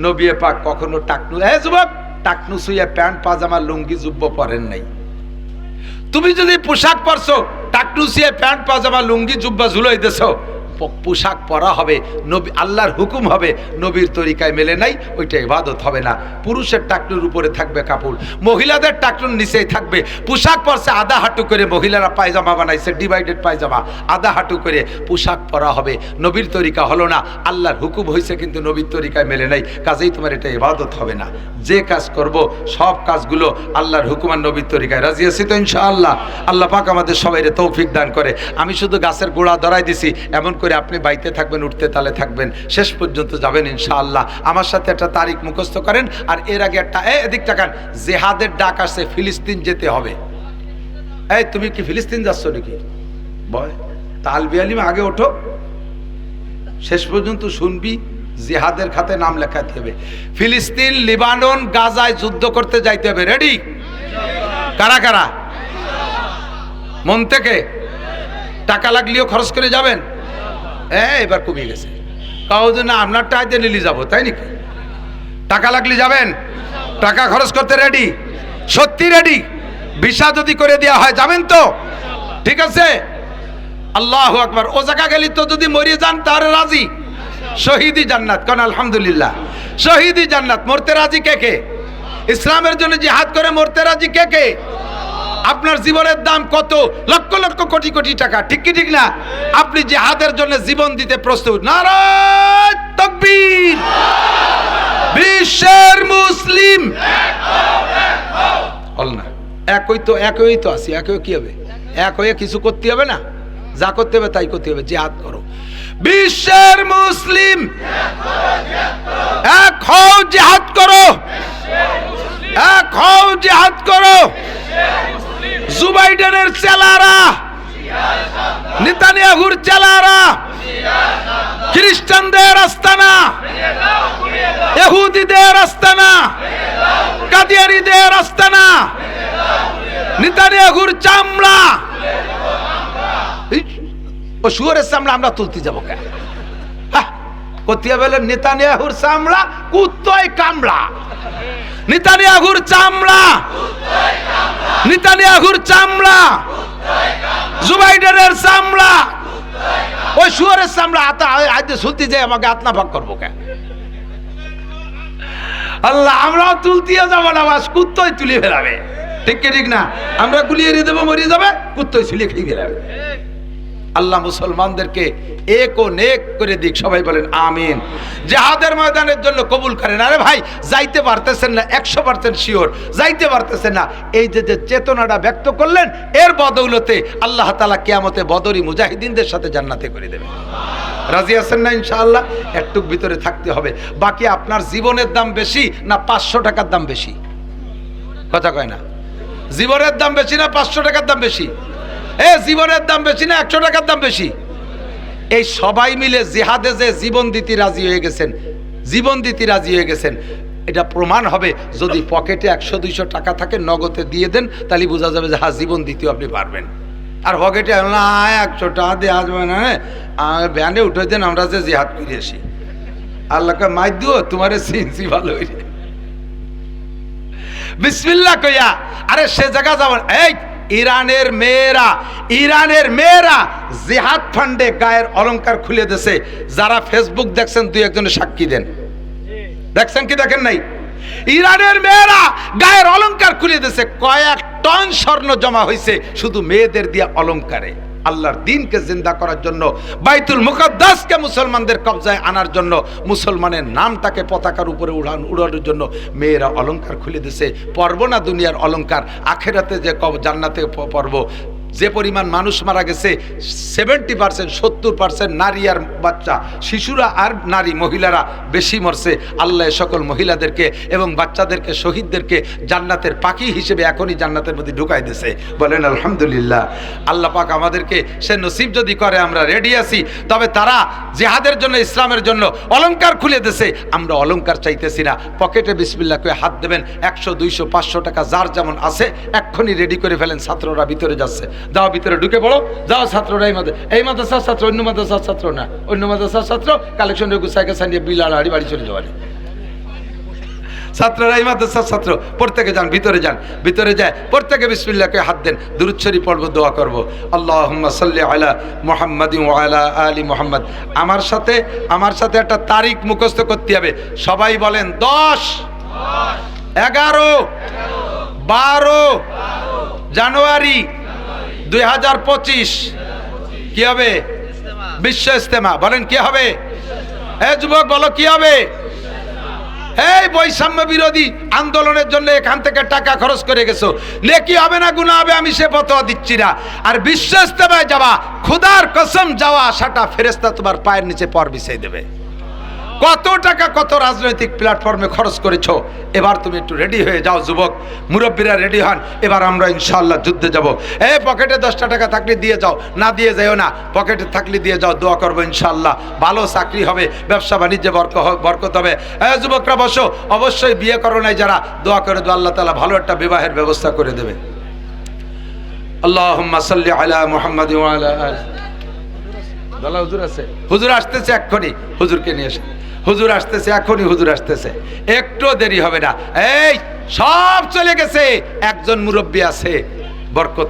নবী পাক কখনো টাকনু, যুবক টাকনু সুইয়া প্যান্ট পাজামা লুঙ্গি জুব্ব পরেন নাই। তুমি যদি পোশাক পরছো, টাকনু সুইয়া প্যান্ট পাজামা লুঙ্গি জুব্বা ঝুলাইতেছো, পোশাক পরা হবে, নবী আল্লাহর হুকুম হবে, নবীর তরিকায় মেলে নাই, ওইটা ইবাদত হবে না। পুরুষের টাকনুর উপরে থাকবে কাপড়, মহিলাদের টাকনুর নিচেই থাকবে। পোশাক পরছে আধা হাঁটু করে, মহিলারা পায়জামা বানাইছে ডিভাইডেড পায়জামা, আধা হাঁটু করে পোশাক পরা হবে। নবীর তরিকা হলো না, আল্লাহর হুকুম হয়েছে কিন্তু নবীর তরিকায় মেলে নাই, কাজেই তোমার এটা ইবাদত হবে না। যে কাজ করব সব কাজগুলো আল্লাহর হুকুম আর নবীর তরিকায়। রাজি আছি তো ইনশাআল্লাহ? আল্লাহ পাক আমাদের সবাইরে তৌফিক দান করে। আমি শুধু গাছের গোড়া ধরাই দিছি, এমন করে আপনি বাইতে থাকবেন, উঠতে তালে থাকবেন, শেষ পর্যন্ত যাবেন ইনশাআল্লাহ। আমার সাথে একটা তারিখ মুখস্থ করেন। আর এর আগে একটা এদিক তাকান, জেহাদের ডাক আসছে, ফিলিস্তিন যেতে হবে। এই তুমি কি ফিলিস্তিন যাচ্ছ নাকি? বয় তালবি আলিম, আগে ওঠো, শেষ পর্যন্ত শুনবি। জিহাদের খাতে নাম লেখাতে হবে। ফিলিস্তিন, লিবানন, গাজায় যুদ্ধ করতে যাইতে হবে। রেডি? কারা কারা? মন থেকে? টাকা লাগলেও খরচ করে যাবেন? এবার কমিয়ে গেছে, কাউ না আপনার টাইতে নিলি যাবো, তাই নাকি? টাকা লাগলে যাবেন? টাকা খরচ করতে রেডি? সত্যি রেডি? ভিসা যদি করে দেওয়া হয় যাবেন তো? ঠিক আছে, আল্লাহু আকবার। ও জায়গা গেলি তো যদি মরিয়ে যান তাহলে রাজি? শহীদি জান্নাত, কোন আলহামদুলিল্লাহ। শহীদি জান্নাত, মরতে রাজি কে কে? ইসলামের জন্য জিহাদ করে মরতে রাজি কে কে? আপনার জীবনের দাম কত? লক্ষ লক্ষ কোটি কোটি টাকা, ঠিক কি ঠিক না? আপনি জিহাদের জন্য জীবন দিতে প্রস্তুত? নারায়ে তাকবীর! বিশ্বের মুসলিম হল না, একই তো আছি, একই কি হবে? এক হয়ে কিছু করতে হবে না, যা করতে হবে তাই করতে হবে। জিহাদ করো, বিশ্বের মুসলিম এক হও, জিহাদ করো, এক হও, জিহাদ করো। জুবাইডেনের চেলারা, নেতানিয়াহুর চেলারা, খ্রিস্টানদের আস্তানা, ইহুদিদের আস্তানা, কাদিয়ানীদের আস্তানা, নেতানিয়াহুর চামড়া, ও শুয়োরের চামড়া আমরা তুলতে যাবো কেন? কোথায় বলেন নেতানিয়াহুর চামড়া কুত্তয় কামড়া, নেতানিয়াহুর চামড়া, নেতানিয়াহুর চামড়া, জুবাইডেনের চামড়া, ওই শুয়োরের চামড়া আজ শুনতে যাই আমাকে আত্মা ভাগ করবো কেন? আল্লাহ, আমরাও তুলতেও যাবো না, বাস কুত্তই তুলে ফেলাবে, ঠিক কি ঠিক না? আমরা গুলিয়ে দেবো, মরিয়ে যাবে, কুত্তই ছুলিয়ে খেয়ে ফেলাবে। আল্লাহ মুসলমানদেরকে এক ও নেক করে দিক, সবাই বলেন আমিন। জিহাদের ময়দানের জন্য কবুল করেন। আরে ভাই, যাইতে পারতেছেন না, 100% শিওর যাইতে পারতেছেন না, এই যে চেতনাটা ব্যক্ত করলেন, এর বদৌলতে আল্লাহ তাআলা কিয়ামতে বদরি মুজাহিদিনদের সাথে জান্নাতে করে দেবে। রাজি আছেন না ইনশাআল্লাহ? একটু ভিতরে থাকতে হবে। বাকি আপনার জীবনের দাম বেশি না 500 টাকার দাম বেশি? কথা কয় না? জীবনের দাম বেশি না 500 টাকার দাম বেশি? জীবনের দাম বেশি না 100 টাকার দাম বেশি? এই সবাই মিলে জিহাদে যে জীবন দিতে রাজি হয়ে গেছেন, জীবন দিতে রাজি হয়ে গেছেন, এটা প্রমাণ হবে যদি পকেটে 100-200 টাকা থাকে, নগদে দিয়ে দেন, তাহলে বোঝা যাবে যে হ্যাঁ, জীবন দিতে আপনি পারবেন। আর পকেটে 100 টাকা দিয়ে আসবে না, ব্যান্ডে উঠে দেন, আমরা যে জিহাদ করে আসি, আল্লাহকে মাই দিও তোমার সিনসি ভালো হইলে বিসমিল্লাহ কইয়া, আরে সে জায়গা যাবেন। এই ইরানের মেয়েরা জিহাদ ফান্ডে গায়ের অলংকার খুলে দিয়েছে। যারা ফেসবুক দেখছেন, দুই একজনের সাক্ষী দেন, দেখছেন কি দেখেন নাই? ইরানের মেয়েরা গায়ের অলংকার খুলে দিয়েছে, কয়েক টন স্বর্ণ জমা হয়েছে শুধু মেয়েদের দিয়া অলংকারে। আল্লাহর দ্বীনকে জিন্দা করার জন্য, বাইতুল মুকাদ্দাসকে মুসলমানদের কবজায় আনার জন্য, মুসলমানের নামটাকে পতাকার উপরে উড়ানোর জন্য মেয়েরা অলংকার খুলে দিয়েছে। পরব না দুনিয়ার অলংকার, আখেরাতে যে জান্নাতে পরব। যে পরিমাণ মানুষ মারা গেছে, 70% 70% নারী আর বাচ্চা, শিশুরা আর নারী মহিলারা বেশি মরছে। আল্লাহ সকল মহিলাদেরকে এবং বাচ্চাদেরকে, শহীদদেরকে জান্নাতের পাখি হিসেবে এখনই জান্নাতের মধ্যে ঢুকাই দিয়েছে। বলেন আলহামদুলিল্লাহ। আল্লাহ পাক আমাদেরকে সে নসিব যদি করে, আমরা রেডি আছি। তবে তারা জিহাদের জন্য, ইসলামের জন্য অলংকার খুলে দিয়েছে, আমরা অলংকার চাইতেছি না। পকেটে বিসমিল্লাহ করে হাত দেবেন, 100, 200, 500 টাকা যার যেমন আছে এক্ষুনি রেডি করে ফেলেন। ছাত্ররা ভিতরে যাচ্ছে, যাও ভিতরে ঢুকে পড়ো, যাও ছাত্ররা। এই মাদ্রাসার ছাত্র, অন্য মাদ্রাসার ছাত্র না, অন্য মাদ্রাসার ছাত্র কালেকশন গুছাইকে সানিয়ে বিলাল হাড়ি বাড়ি চলে যাওয়ার ছাত্ররা, এই মাদ্রাসার ছাত্র। প্রত্যেকে যান, ভিতরে যান, ভিতরে যায় প্রত্যেকে বিসমিল্লাহকে হাত দেন, দুরূদ শরীফ পড়ব, দোয়া করব। আল্লাহুম্মা সাল্লি আলা মুহাম্মাদিন ওয়া আলা আলি মুহাম্মাদ। আমার সাথে একটা তারিখ মুখস্থ করতে হবে। সবাই বলেন 10, 11, 12 জানুয়ারি 2025 কি হবে? বিশ্ব ইজতেমা। বলেন কি হবে? যুবক বলো কি হবে? এই বৈষম্য বিরোধী আন্দোলনের জন্য এখান থেকে টাকা খরচ করে গেছো, নেকি হবে না গুনাহ হবে? আমি সে ফতোয়া দিচ্ছি না। আর বিশ্ব ইজতেমায় যাওয়া, খোদার কসম যাওয়া আসাটা ফেরেশতা তোমার পায়ের নিচে পর বিছাই দেবে। কত টাকা কত রাজনৈতিক প্ল্যাটফর্মে খরচ করেছো, এবার তুমি একটু রেডি হয়ে যাও যুবক, মুরব্বীরা রেডি হন। এবার আমরা ইনশাআল্লাহ যুদ্ধে যাব। পকেটে 10টা টাকা থাকলে দিয়ে যাও, না দিয়ে যাও না, পকেটে থাকলে দিয়ে যাও, দোয়া করবো ইনশাআল্লাহ ভালো চাকরি হবে, ব্যবসা বাণিজ্যে বরকত হবে। যুবকরা বসো, অবশ্যই বিয়ে করো নাই যারা, দোয়া করে দো, আল্লাহ তাআলা ভালো একটা বিবাহের ব্যবস্থা করে দেবে। আল্লাহুম্মা সাল্লি আলা মুহাম্মাদ ওয়া আলা আলি। হুজুর আছে, হুজুর আসতেছে এক্ষুনি, হুজুরকে নিয়ে এসে। হুজুর আসতেছে এখনই, হুজুর আসতেছে, একটু দেরি হবে না। এই সব চলে গেছে, একজন মুরব্বী আছে, বরকত।